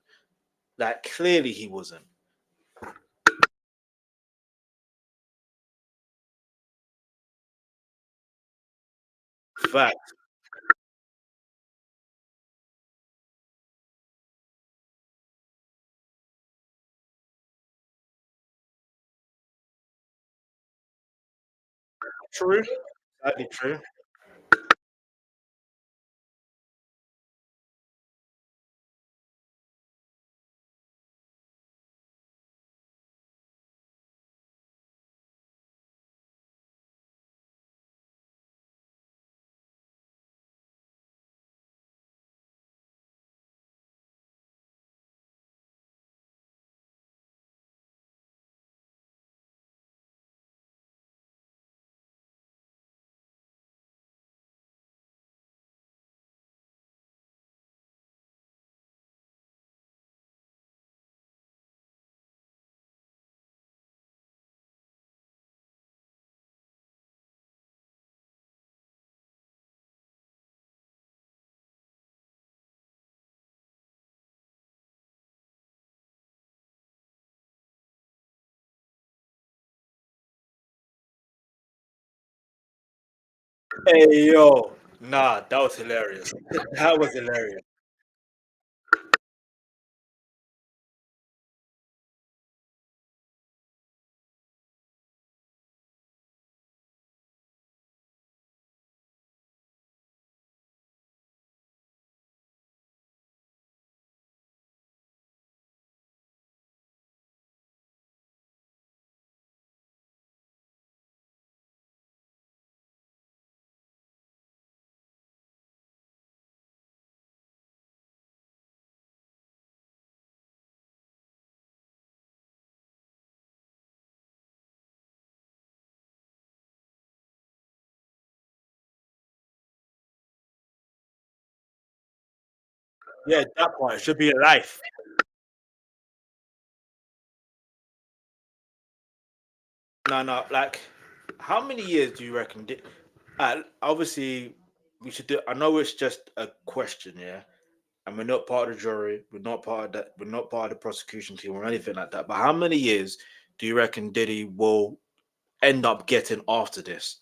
S1: Like clearly he wasn't. Fact. True. Sadly true. Hey yo, nah, that was hilarious. That was hilarious. Yeah, that part should be a life. No, no, like, how many years do you reckon? Obviously, we should do. I know it's just a question, yeah, and we're not part of the jury. We're not part of that. We're not part of the prosecution team or anything like that. But how many years do you reckon Diddy will end up getting after this?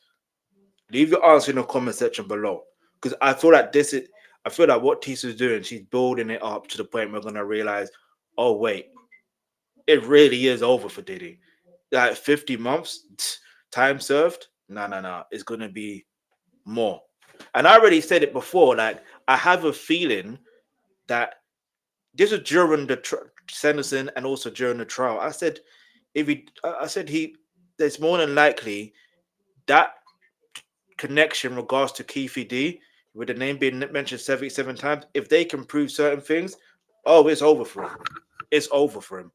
S1: Leave your answer in the comment section below, because I feel like this is. I feel like what Tisa's doing, she's building it up to the point we're gonna realize, oh wait, it really is over for Diddy. Like 50 months, time served. No, no, no. It's gonna be more. And I already said it before. Like I have a feeling that this was during the sentencing and also during the trial. I said if he, I said he, there's more than likely that connection in regards to Keefe D with the name being mentioned 77 times, if they can prove certain things, oh, it's over for him. It's over for him.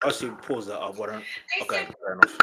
S1: I'll see. Pause that up. Why don't? Okay, fair enough.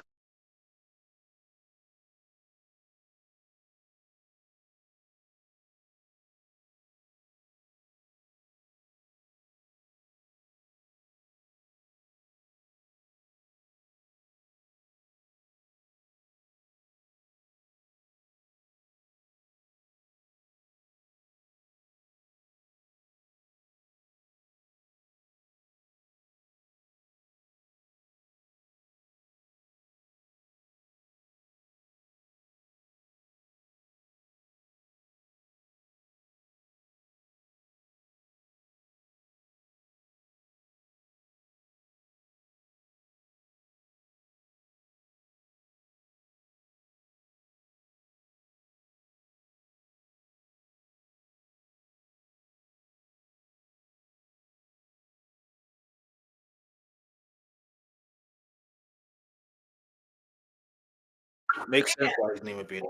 S1: Makes sense why his name would be.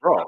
S1: Bro,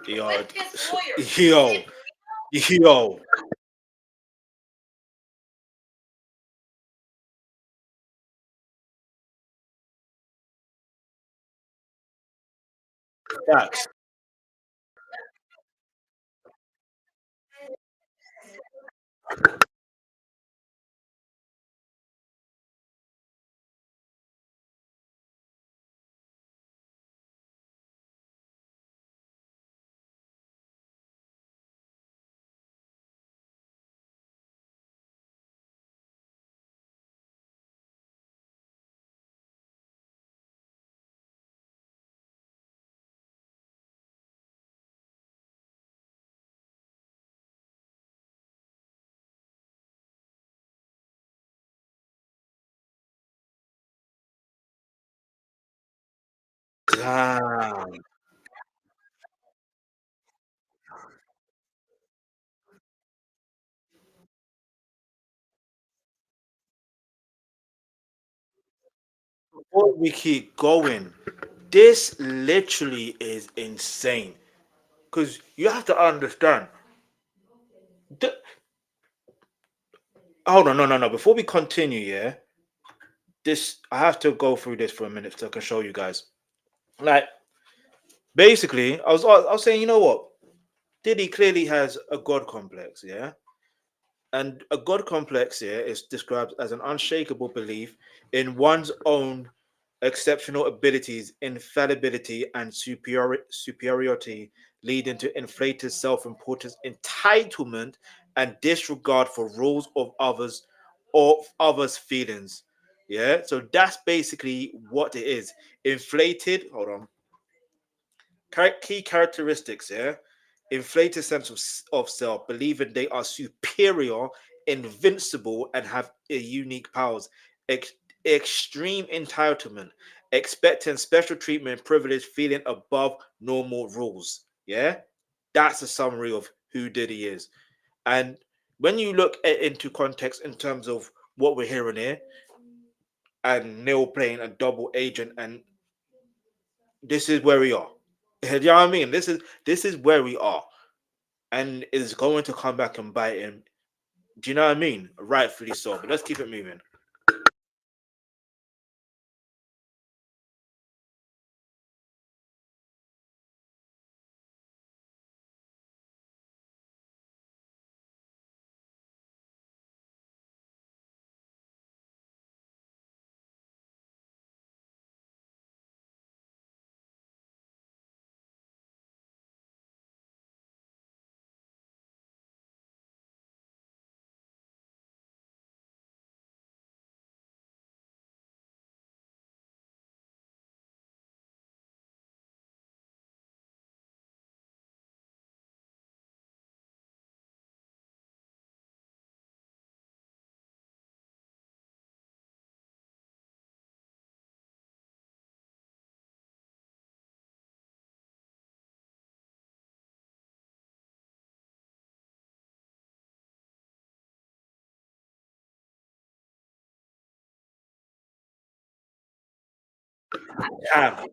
S1: Yo, yo, yo. Facts. Damn. Before we keep going, this literally is insane. Because you have to understand. The, hold on, no, no, no. Before we continue, yeah, this I have to go through this for a minute so I can show you guys. Like, basically, I was saying, you know what? Diddy clearly has a god complex, yeah. And a God complex here is described as an unshakable belief in one's own exceptional abilities, infallibility, and superiority, leading to inflated self importance, entitlement, and disregard for rules of others or others' feelings. Yeah, so that's basically what it is. Inflated, hold on, key characteristics, yeah. Inflated sense of self, believing they are superior, invincible, and have a unique powers. Ex- Extreme entitlement, expecting special treatment, privilege, feeling above normal rules. Yeah, that's a summary of who Diddy is. And when you look into context in terms of what we're hearing here, and Neil playing a double agent, and this is where we are. You know what I mean? This is where we are, and it's going to come back and bite him. Do you know what I mean? Rightfully so. But let's keep it moving. Damn.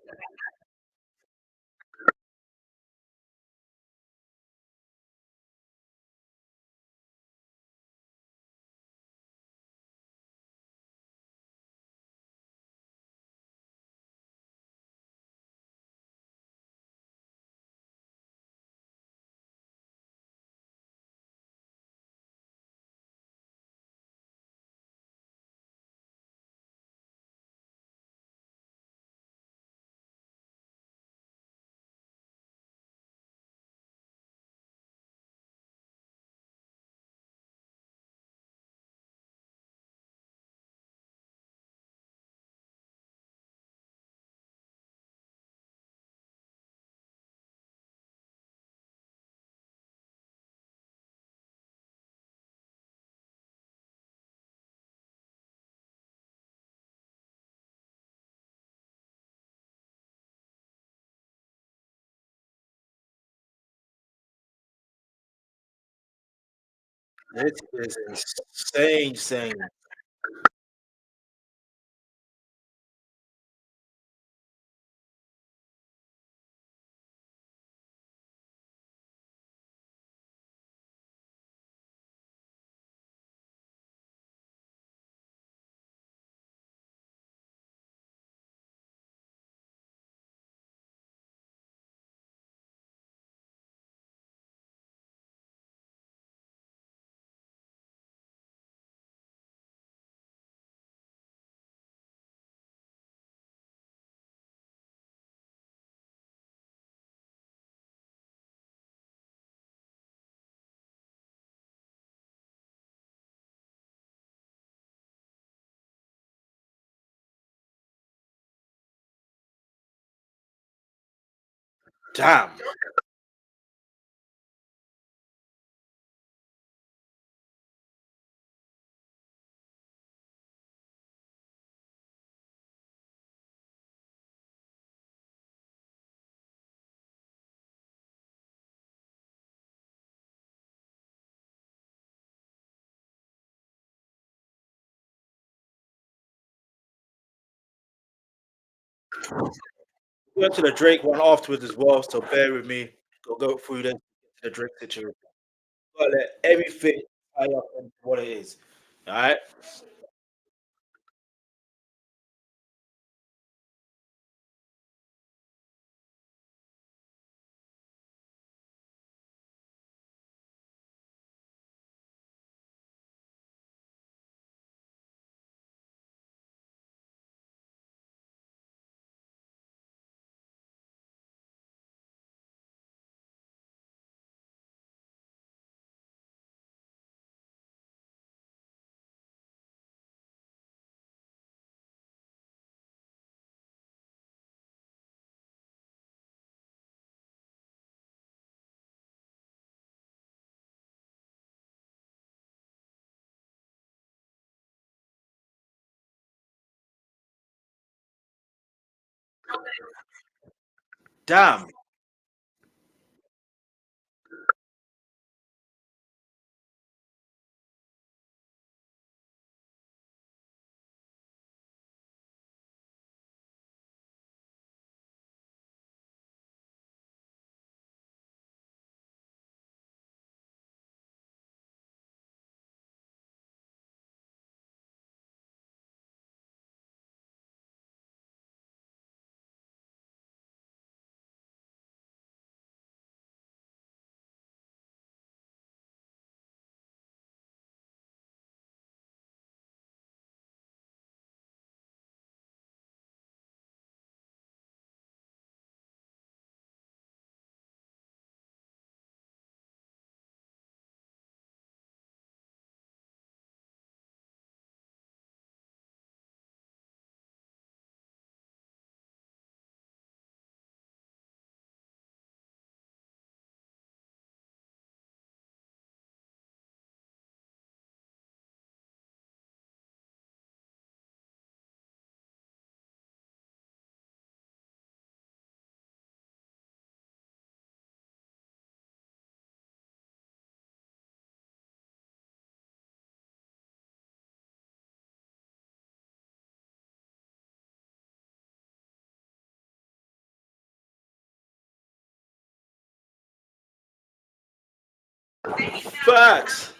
S1: This is insane, insane. Damn. We went to the Drake one afterwards as well, so bear with me. Go through the Drake situation. Gotta let everything tie up into what it is. All right. Damn. Facts.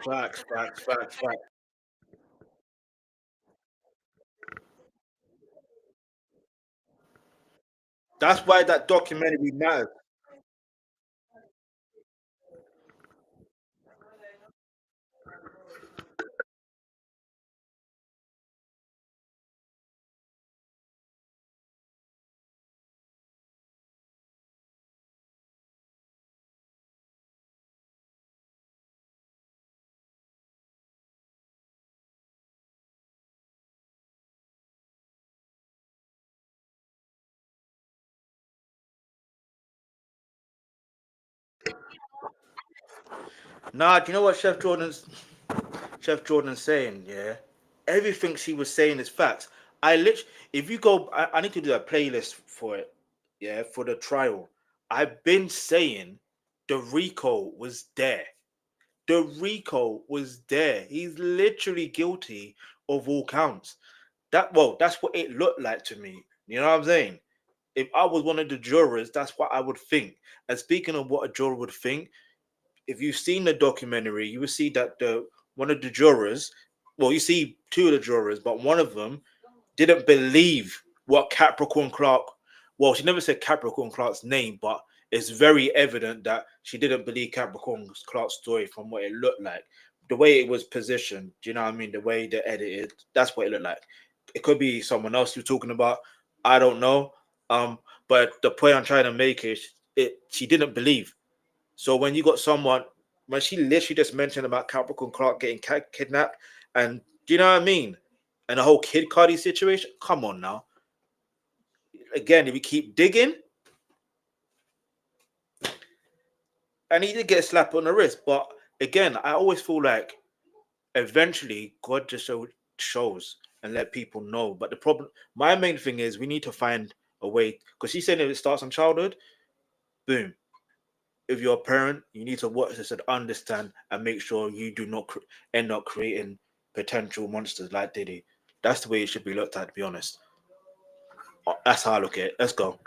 S1: Facts. That's why that documentary matters. Nah, do you know what Chef Jordan's saying? Yeah, everything she was saying is facts. If you go, I need to do a playlist for it. Yeah, for the trial. I've been saying the Rico was there. The Rico was there. He's literally guilty of all counts. That's what it looked like to me. You know what I'm saying? If I was one of the jurors, that's what I would think. And speaking of what a juror would think, if you've seen the documentary, you will see that the one of the jurors, well, you see two of the jurors, but one of them didn't believe what Capricorn Clark. Well, she never said Capricorn Clark's name, but it's very evident that she didn't believe Capricorn Clark's story from what it looked like, the way it was positioned. Do you know what I mean? The way they edited, that's what it looked like. It could be someone else you're talking about. I don't know. Um, but the point I'm trying to make is, she didn't believe. So when you got someone, when she literally just mentioned about Capricorn Clark getting kidnapped, and do you know what I mean? And the whole Kid Cudi situation. Come on now. Again, if we keep digging, and he did get a slap on the wrist, but again, I always feel like eventually God just shows and let people know. But the problem, my main thing is we need to find a way, because she said if it starts on childhood, boom. If you're a parent, you need to watch this and understand and make sure you do not end up creating potential monsters like Diddy. That's the way it should be looked at, to be honest. That's how I look at it. Let's go.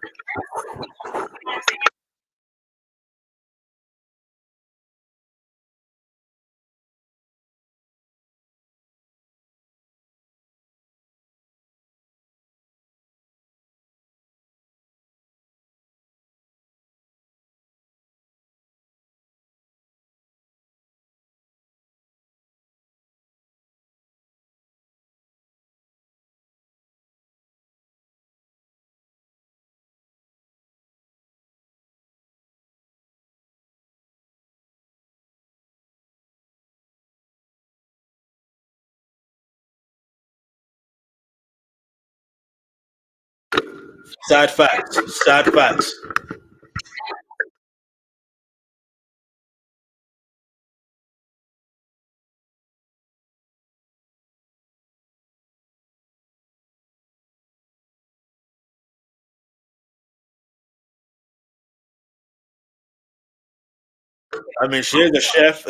S1: Sad facts. Sad facts. I mean, she is a chef.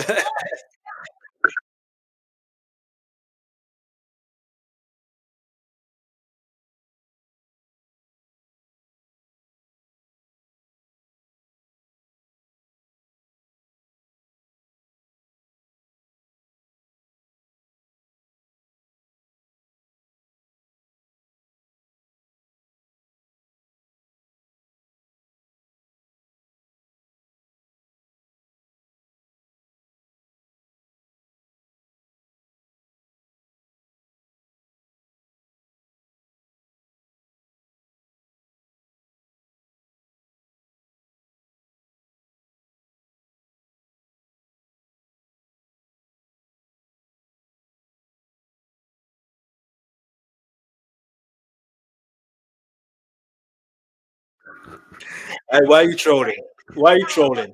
S1: Hey, why are you trolling? Why are you trolling?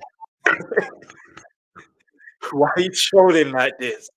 S1: Why are you trolling like this?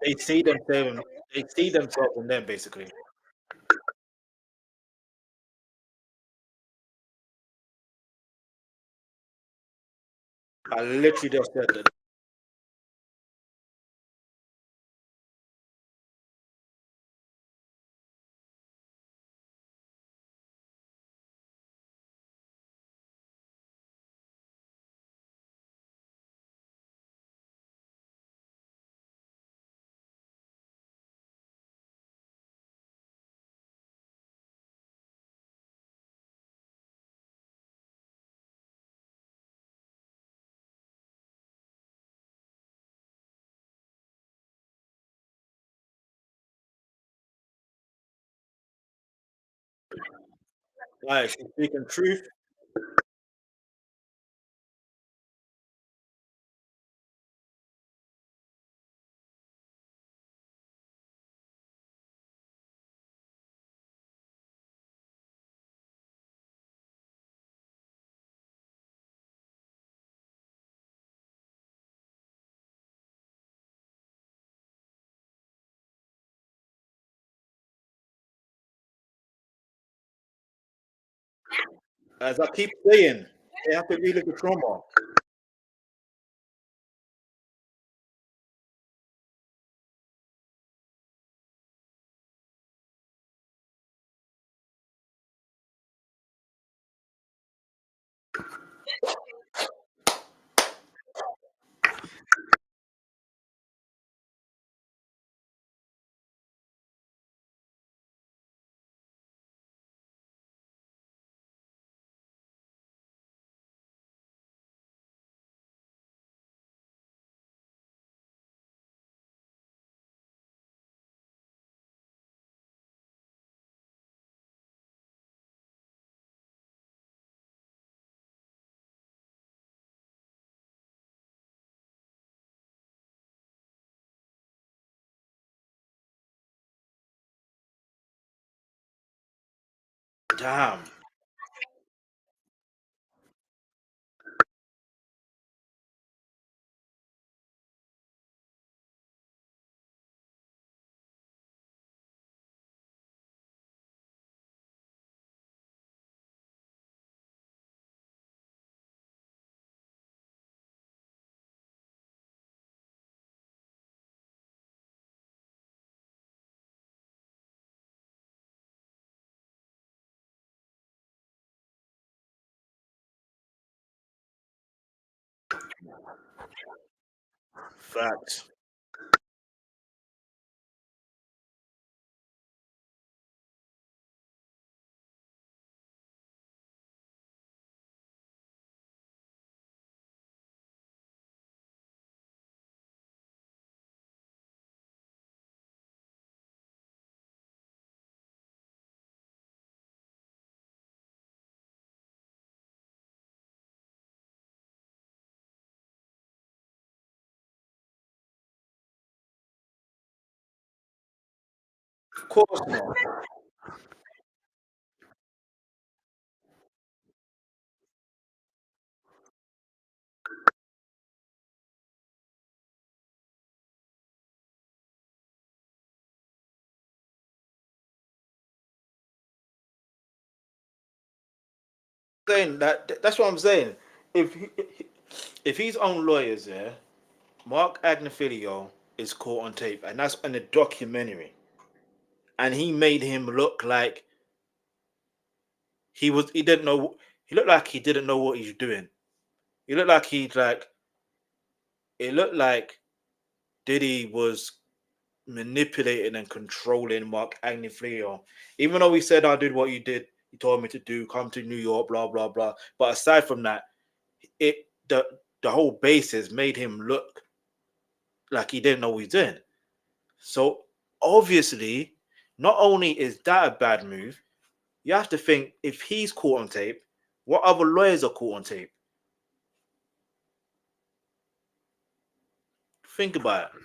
S1: They see themselves. They see themselves in them, basically. I literally just said that. Like, she's speaking truth. As I keep saying, they have to relive the trauma. Damn. Facts. Of course not. Saying that's what I'm saying. If he, if his own lawyers there, Mark Agnifilio is caught on tape, and that's in a documentary, and he made him look like he didn't know he looked like he didn't know what he's doing. He looked like he'd like it looked like Diddy was manipulating and controlling Mark Agnifilio. Even though he said I did what you did, he told me to do, come to New York, blah blah blah. But aside from that, it the whole basis made him look like he didn't know what he's doing. So obviously, not only is that a bad move, you have to think if he's caught on tape, what other lawyers are caught on tape? Think about it.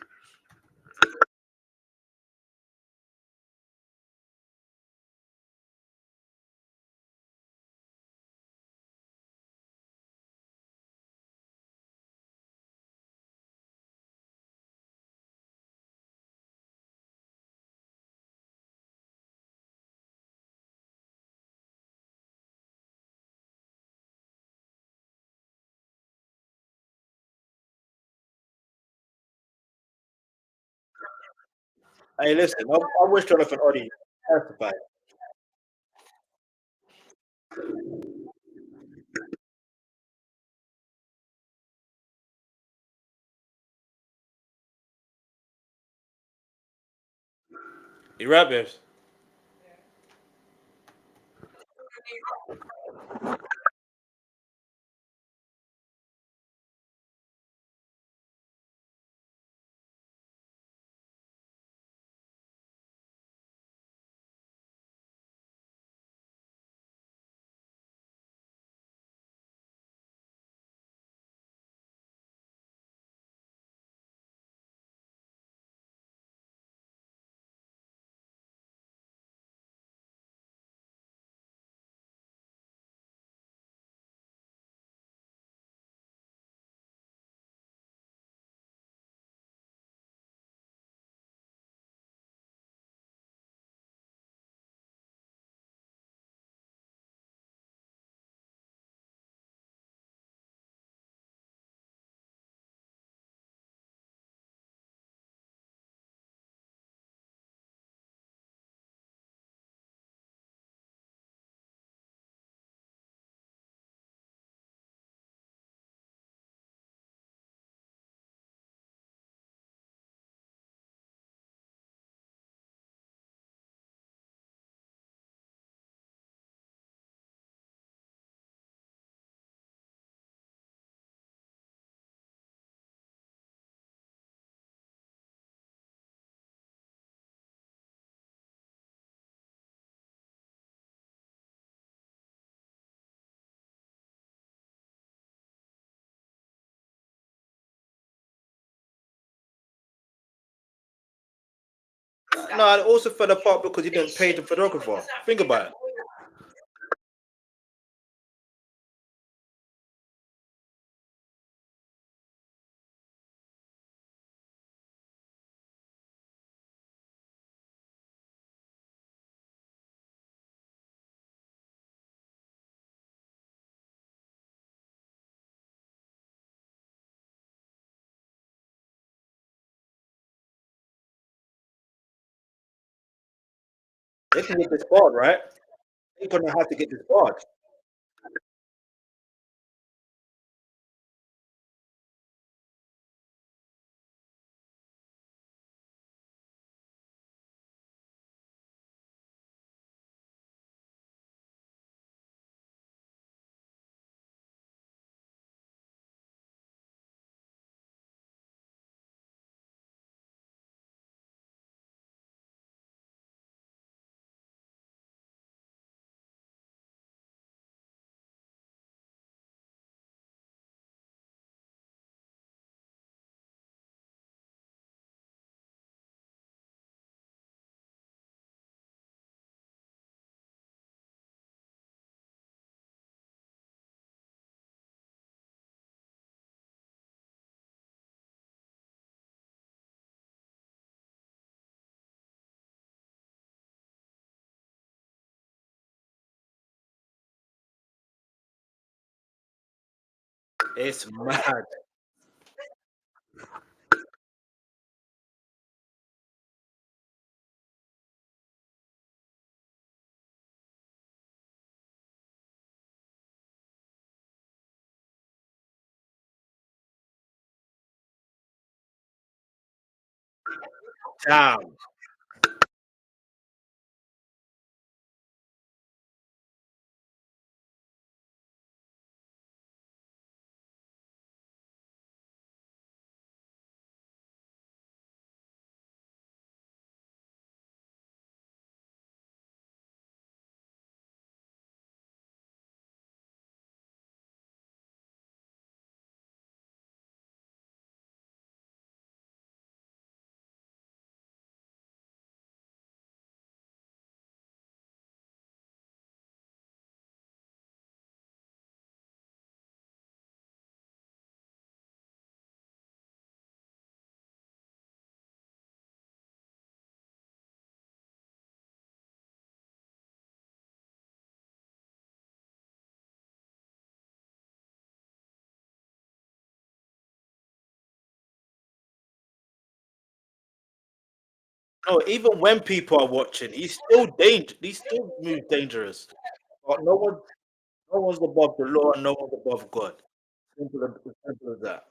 S1: Hey, listen, I wish Jonathan Oddie testified. You right, babes? No, it also fell apart because he didn't pay the photographer. Think about it. They can get disbarred, right? They're gonna have to get disbarred. It's mad. Damn. No, even when people are watching, he's still moves dangerous. But no one's above the law and no one's above God. Simple as that.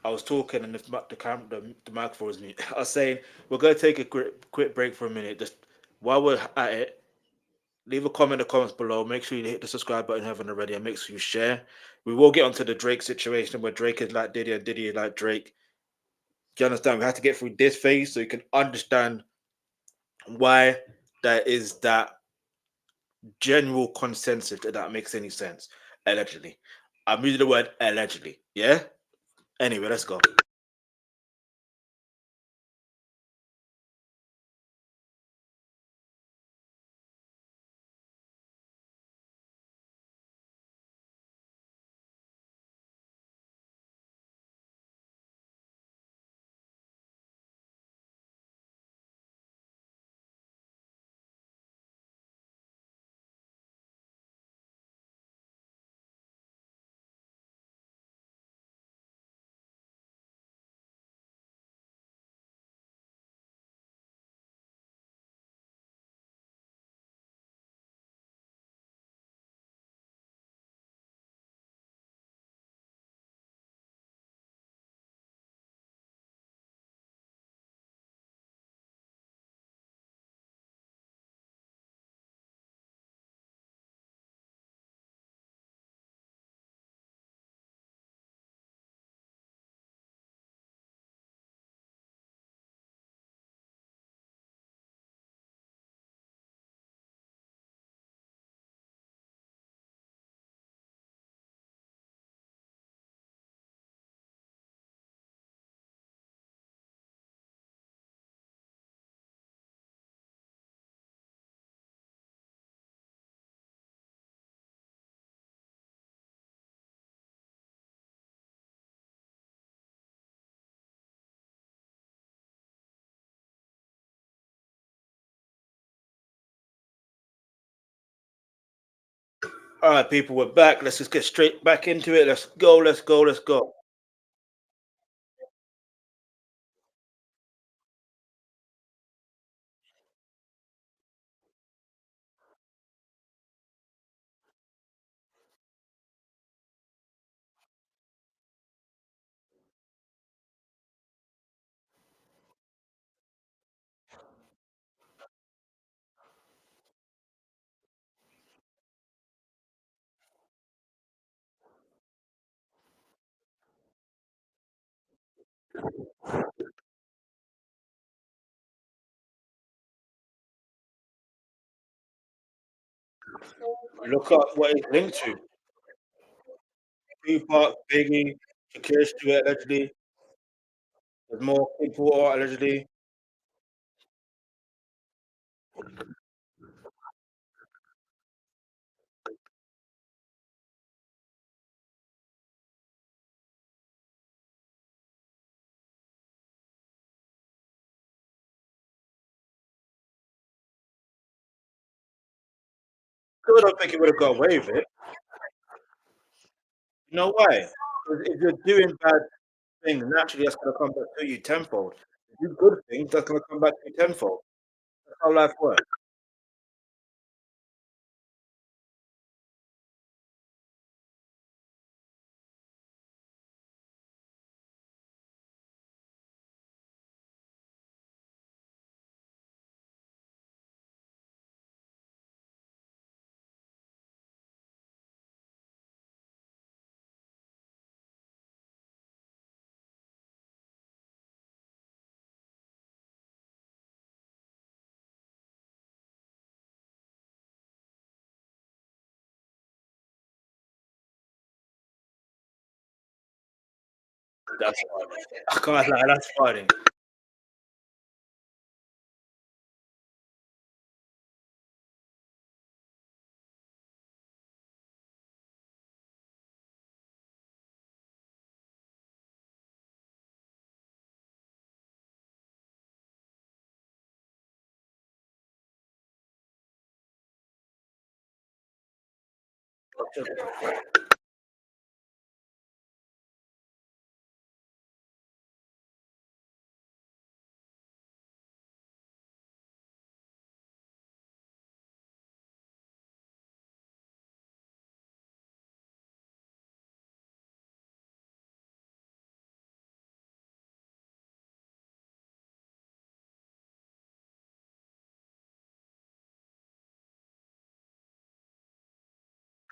S1: I was talking and the microphone was mute. I was saying we're going to take a quick break for a minute. Just while we're at it, leave a comment in the comments below. Make sure you hit the subscribe button if you haven't already, and make sure you share. We will get onto the Drake situation where Drake is like Diddy and Diddy is like Drake. Do you understand? We have to get through this phase so you can understand why there is that general consensus that makes any sense. Allegedly. I'm using the word allegedly. Yeah? Anyway, let's go. All right, people, we're back. Let's just get straight back into it. Let's go, let's go, let's go. Look up what it's linked to. Tupac, Biggie, Shakira Stewart, allegedly. There's more people allegedly. I don't think it would have got away with it. You know why? Because if you're doing bad things, naturally that's going to come back to you tenfold. If you do good things, that's going to come back to you tenfold. That's how life works. That's funny. I can't lie, that's funny.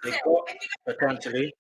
S1: They got potentially.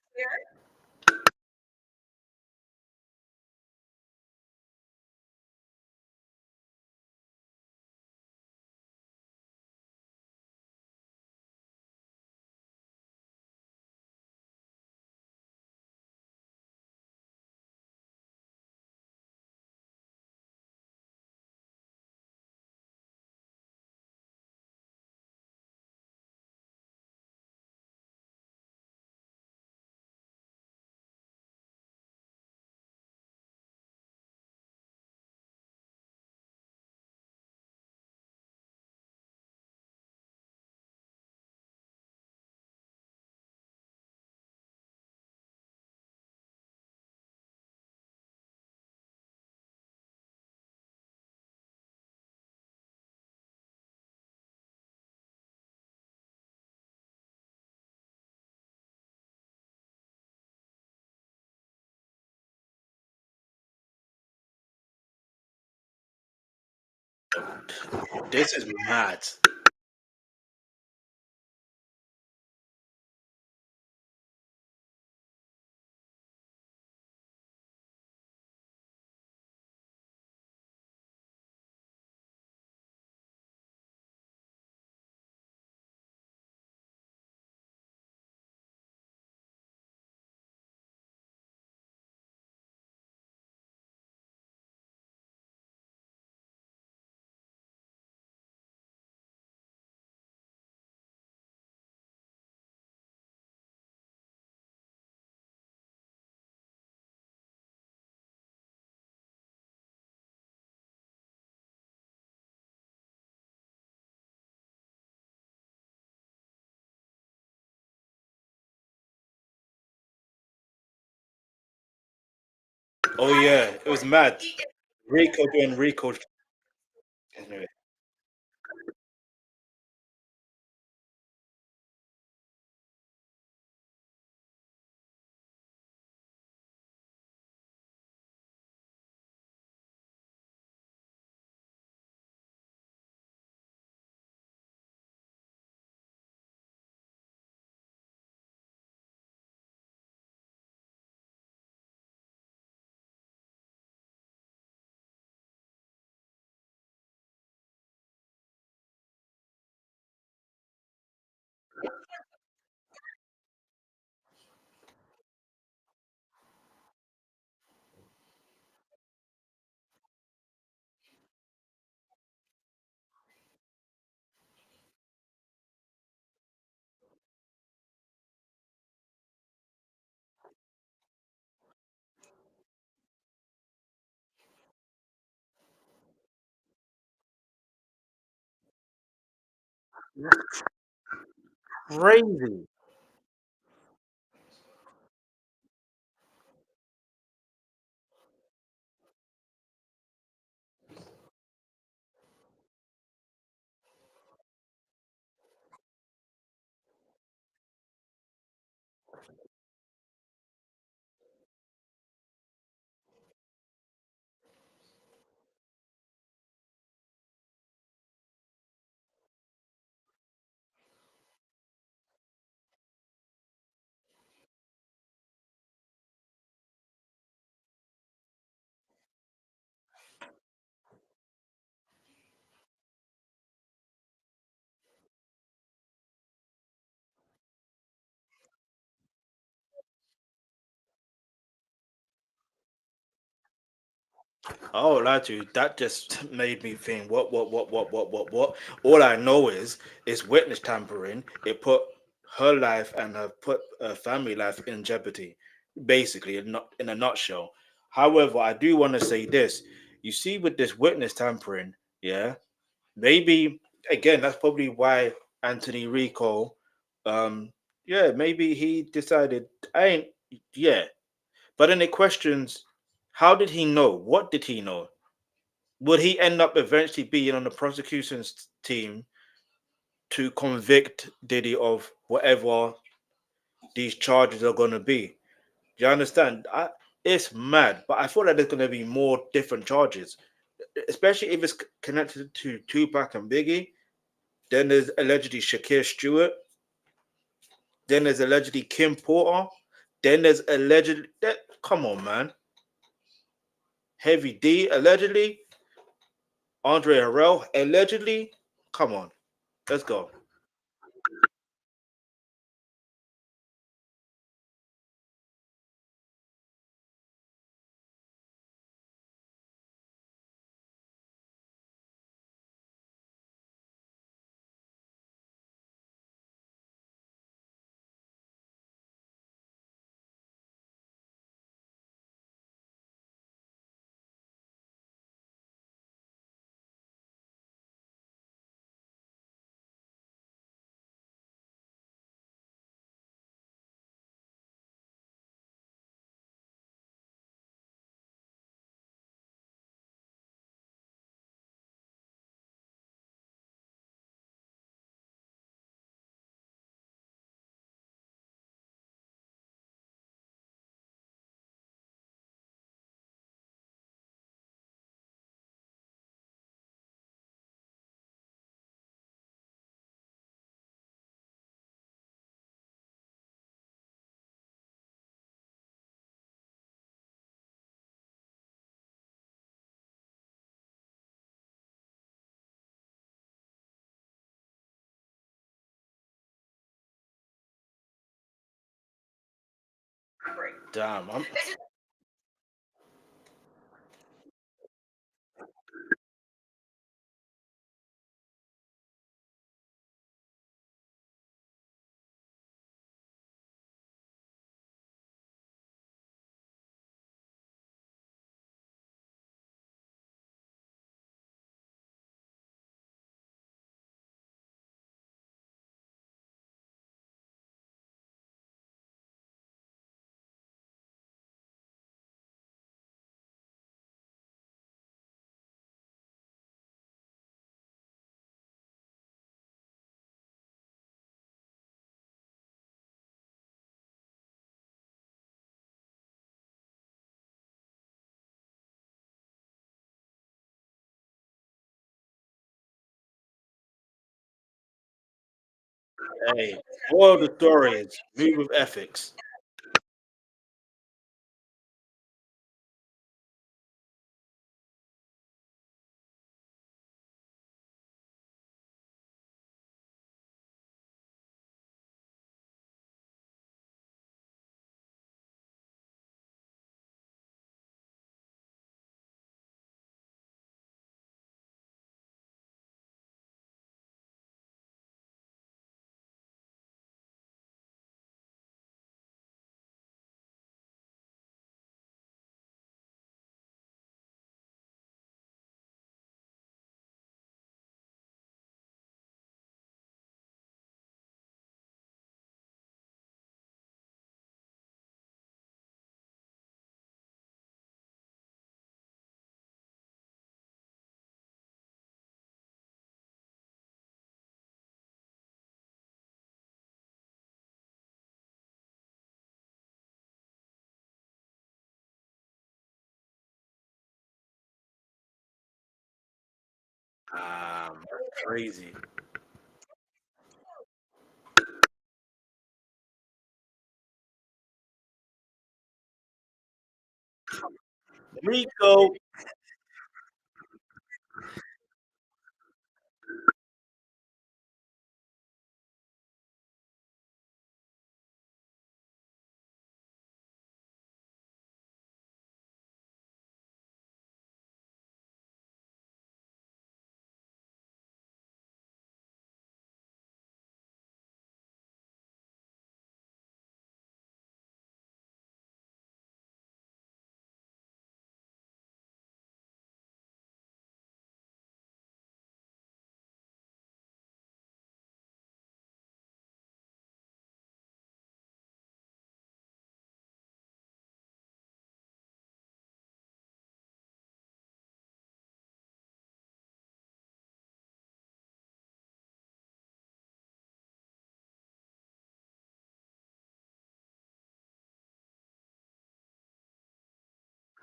S1: This is mad. Oh yeah, it was mad. Rico doing Rico. Anyway, crazy. I won't lie to you. That just made me think. What? All I know is witness tampering. It put her life and her put her family life in jeopardy. Basically, in a nutshell. However, I do want to say this. You see, with this witness tampering, yeah, maybe again that's probably why Anthony Rico, yeah, maybe he decided I ain't, yeah. But then it questions, how did he know? What did he know? Would he end up eventually being on the prosecution's team to convict Diddy of whatever these charges are going to be? Do you understand? It's mad, but I feel like there's going to be more different charges, especially if it's connected to Tupac and Biggie. Then there's allegedly Shakir Stewart. Then there's allegedly Kim Porter. Then there's allegedly come on, man. Heavy D allegedly. Andre Harrell allegedly. Come on, let's go. Damn, I'm. Hey, moral of the story is move with ethics. Crazy. Rico.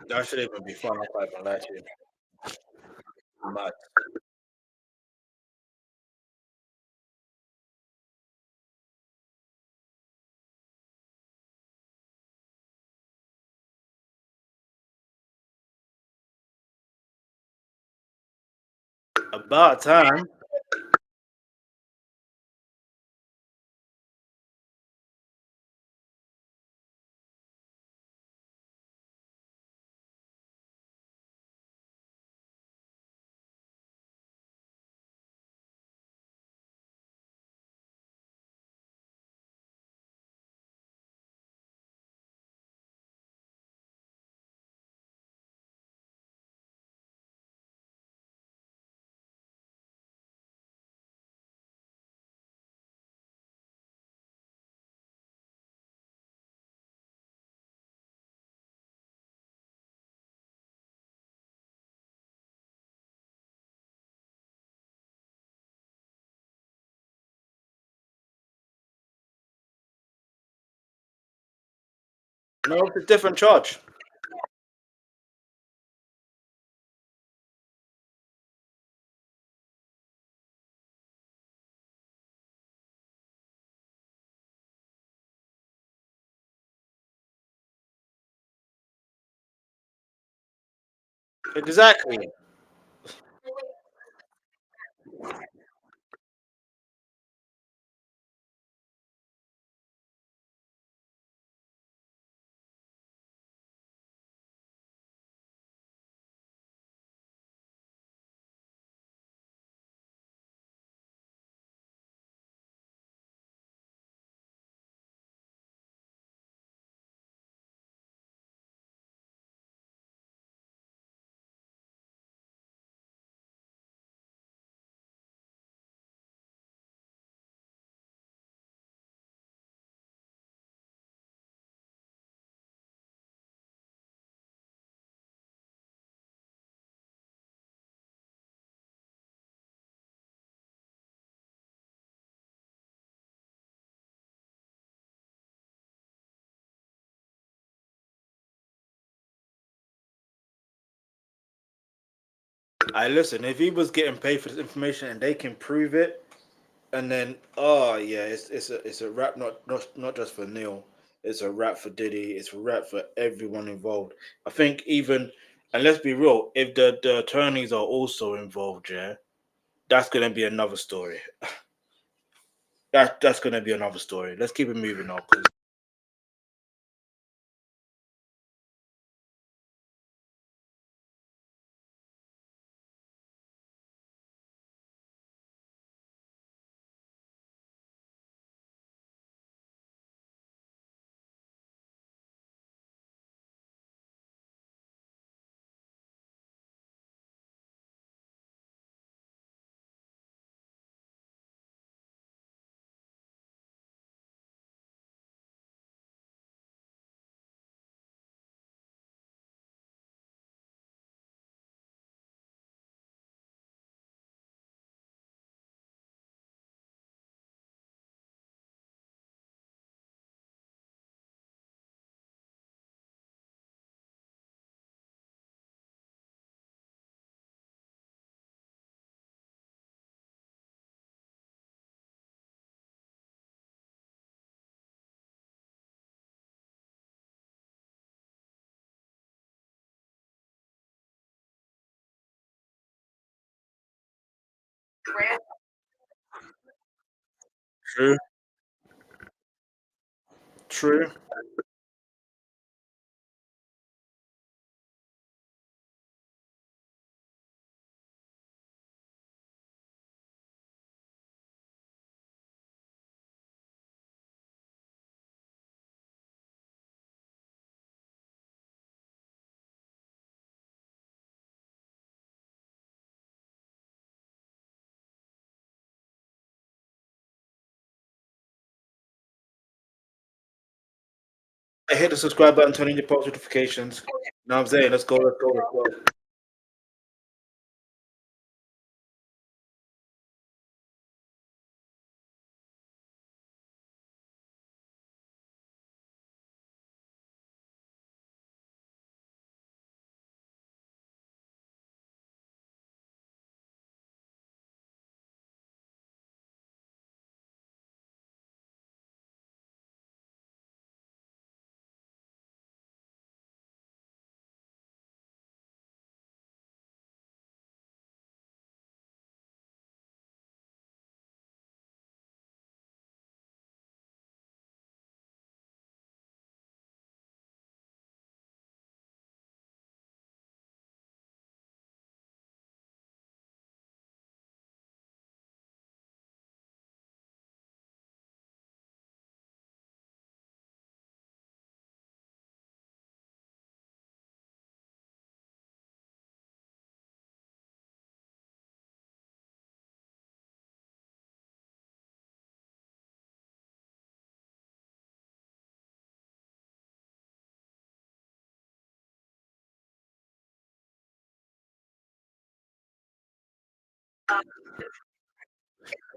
S1: That should even be fun. I'm not gonna lie to you. Mad. About time. No, it's a different charge. Exactly. I listen. If he was getting paid for this information and they can prove it, and then oh yeah, it's a rap not just for Neil. It's a rap for Diddy. It's a rap for everyone involved. I think even and let's be real, if the attorneys are also involved, yeah, that's gonna be another story. That's gonna be another story. Let's keep it moving on. 'Cause true, true. I hit the subscribe button, turn on your post notifications. You know what I'm saying? Let's go. Let's go. Let's go.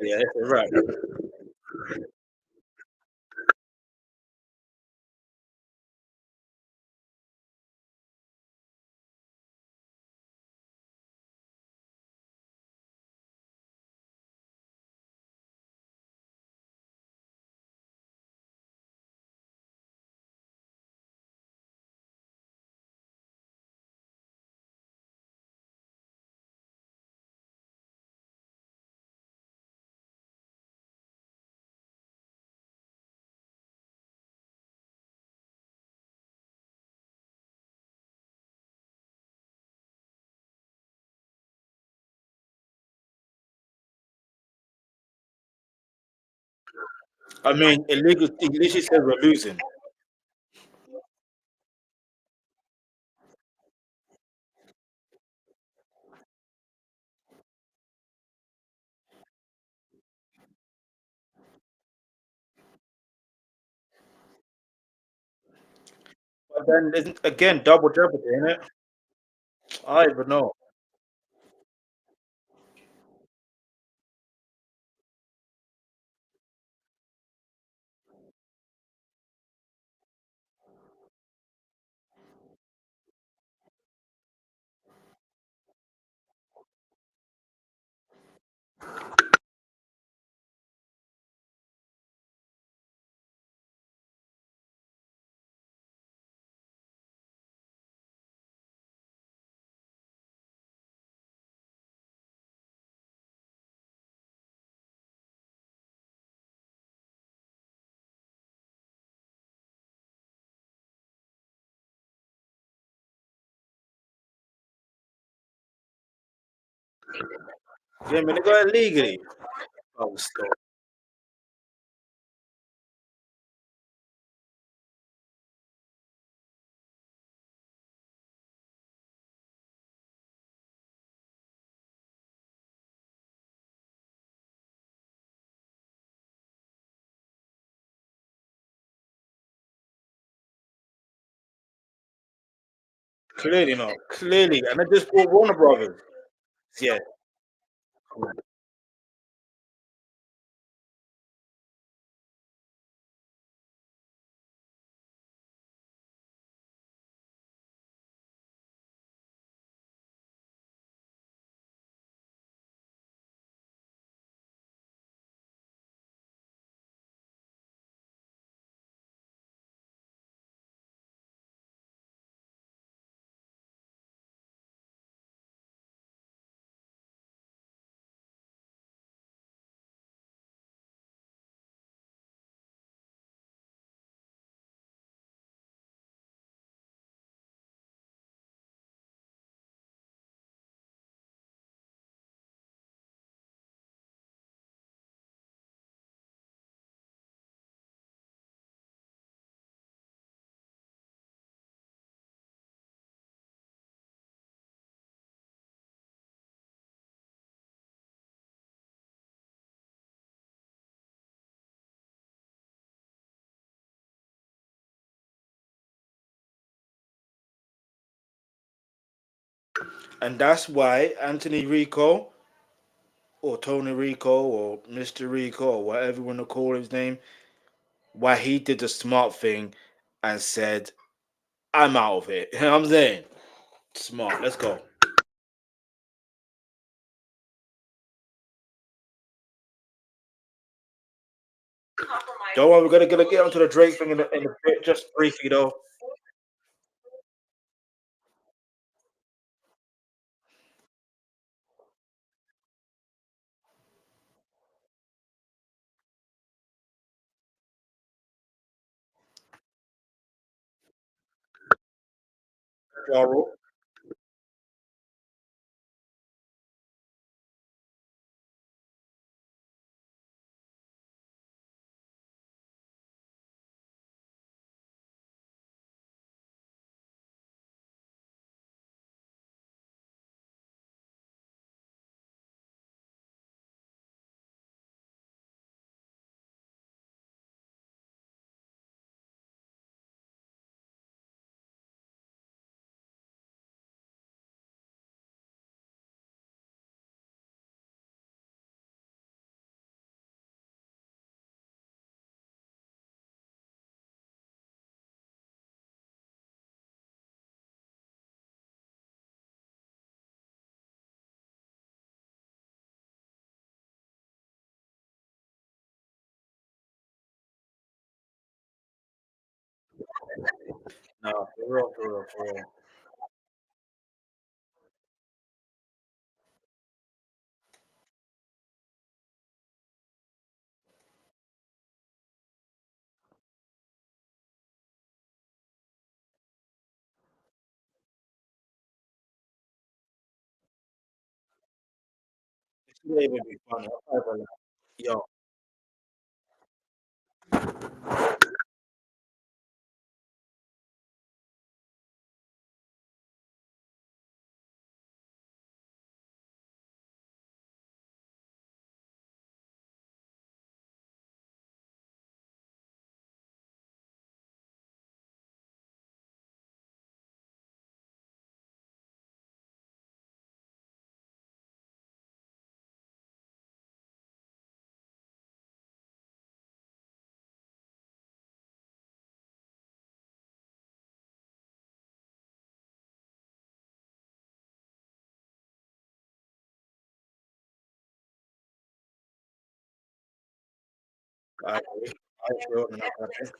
S1: Yeah, it's a wrap. I mean, illegal. It literally says we're losing. But then isn't again double jeopardy, isn't it? I don't even know. Yeah, man, they got it legally. Oh, stop. Clearly not. Clearly, and I just bought Warner Brothers. Yeah. And that's why Anthony Rico or Tony Rico or Mr. Rico or whatever you want to call his name, why he did the smart thing and said, I'm out of it. You know what I'm saying? Smart. Let's go. Don't worry, we're gonna get onto the Drake thing in a bit, just briefly though. Jarrell. No, for real, for real, for real. It's not even be funny. I'm not gonna lie. Yo, I agree. I agree on that. I think.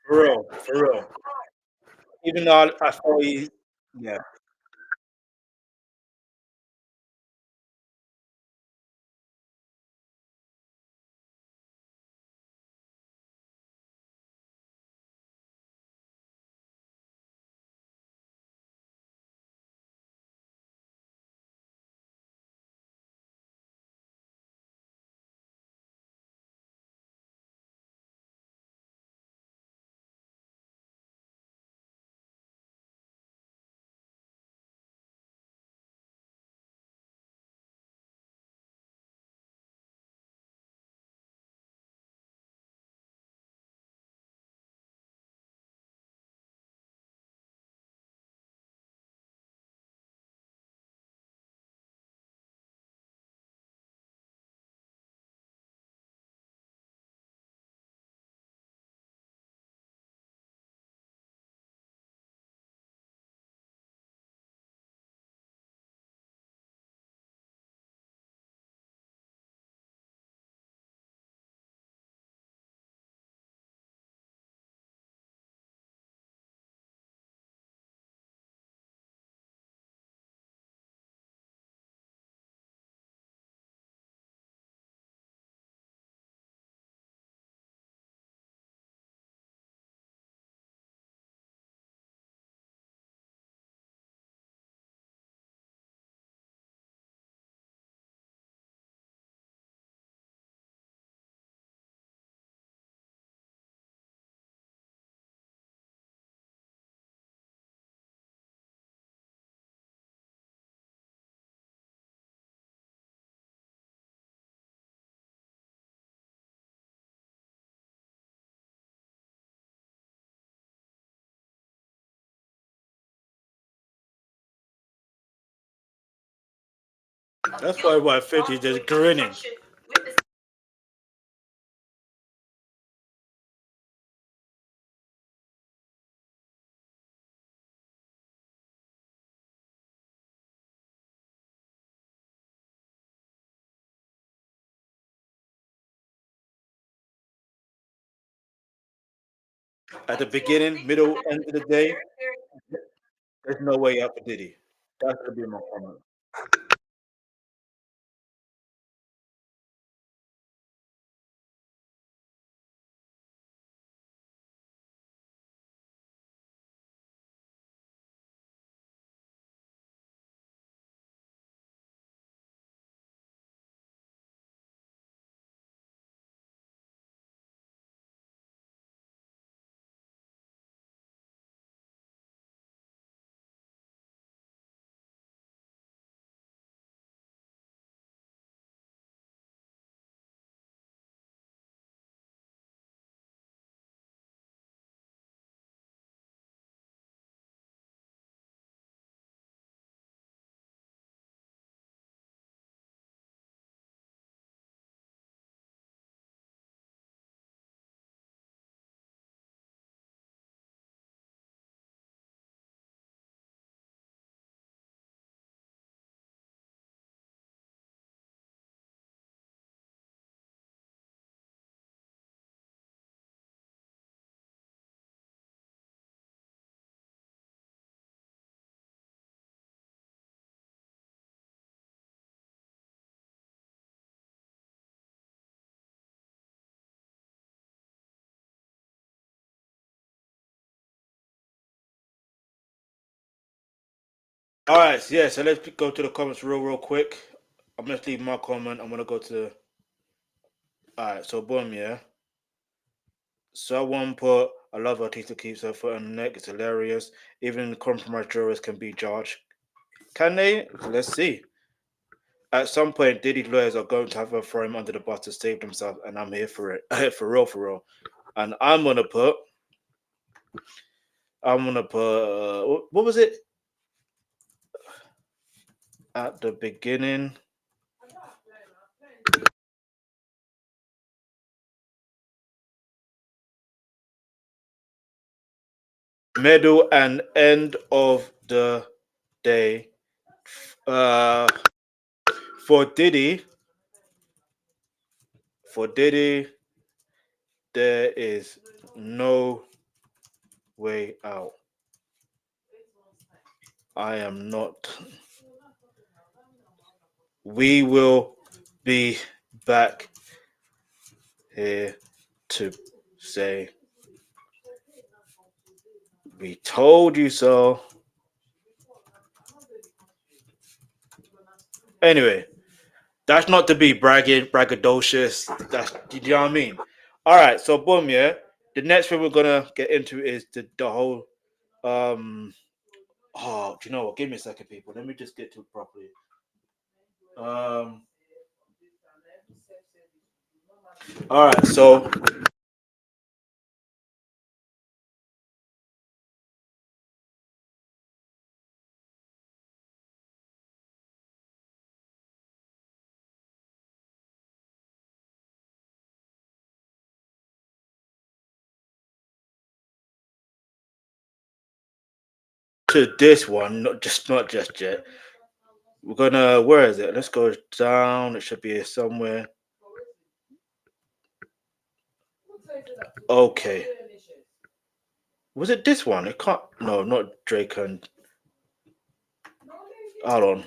S1: For real, for real. Even though I thought he, yeah, that's probably why 50 just grinning. At the beginning, middle, end of the day, there's no way up for Diddy. That's gonna be my comment. All right, so yeah, so let's go to the comments real quick. I'm gonna leave my comment. I'm gonna go to. All right, so boom, yeah. Someone put, I love how Tisa keeps her foot on the neck. It's hilarious. Even compromised jurors can be judged. Can they? Let's see. At some point, Diddy's lawyers are going to have to throw him under the bus to save themselves, and I'm here for it. For real, for real. And I'm gonna put, what was it at the beginning? Middle and end of the day. Uh, for Diddy, for Diddy, there is no way out. I am not. We will be back here to say we told you so. Anyway, that's not to be braggadocious. That's, you know what I mean? All right, so boom, yeah. The next thing we're gonna get into is the whole oh, do you know what? Give me a second, people. Let me just get to it properly. Um all right, so to this one, not just yet. We're gonna, where is it? Let's go down. It should be here somewhere. Okay. Was it this one? It can't, no, not Drake and, hold on.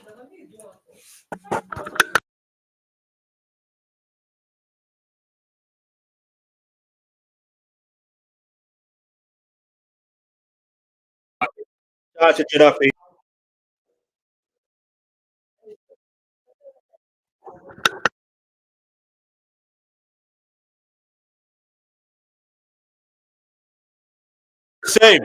S1: Shout out to Jalopy. Same.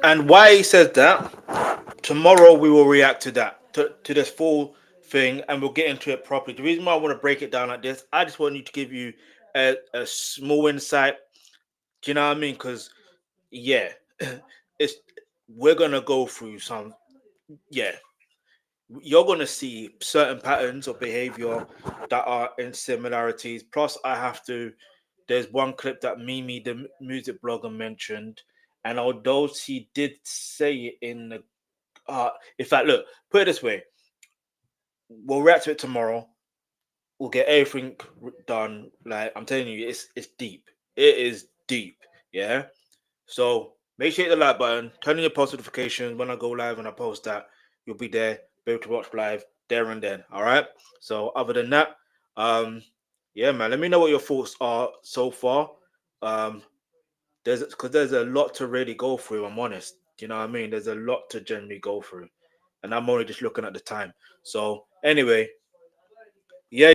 S1: And why he says that, tomorrow we will react to that, to this full thing, and we'll get into it properly. The reason why I want to break it down like this, I just want you to give you a small insight. Do you know what I mean? Because yeah, it's we're gonna go through some. Yeah, you're gonna see certain patterns of behavior that are in similarities. Plus, I have to. There's one clip that Mimi, the music blogger, mentioned, and although she did say it in the, in fact, look, put it this way: we'll react to it tomorrow. We'll get everything done. Like I'm telling you, it's deep. It is deep. Yeah. So make sure you hit the like button, turn on your post notifications when I go live and I post that. You'll be there, be able to watch live there and then. All right. So other than that, um, yeah, man. Let me know what your thoughts are so far. Um, there's a lot to really go through. I'm honest. You know what I mean? There's a lot to generally go through, and I'm only just looking at the time. So anyway,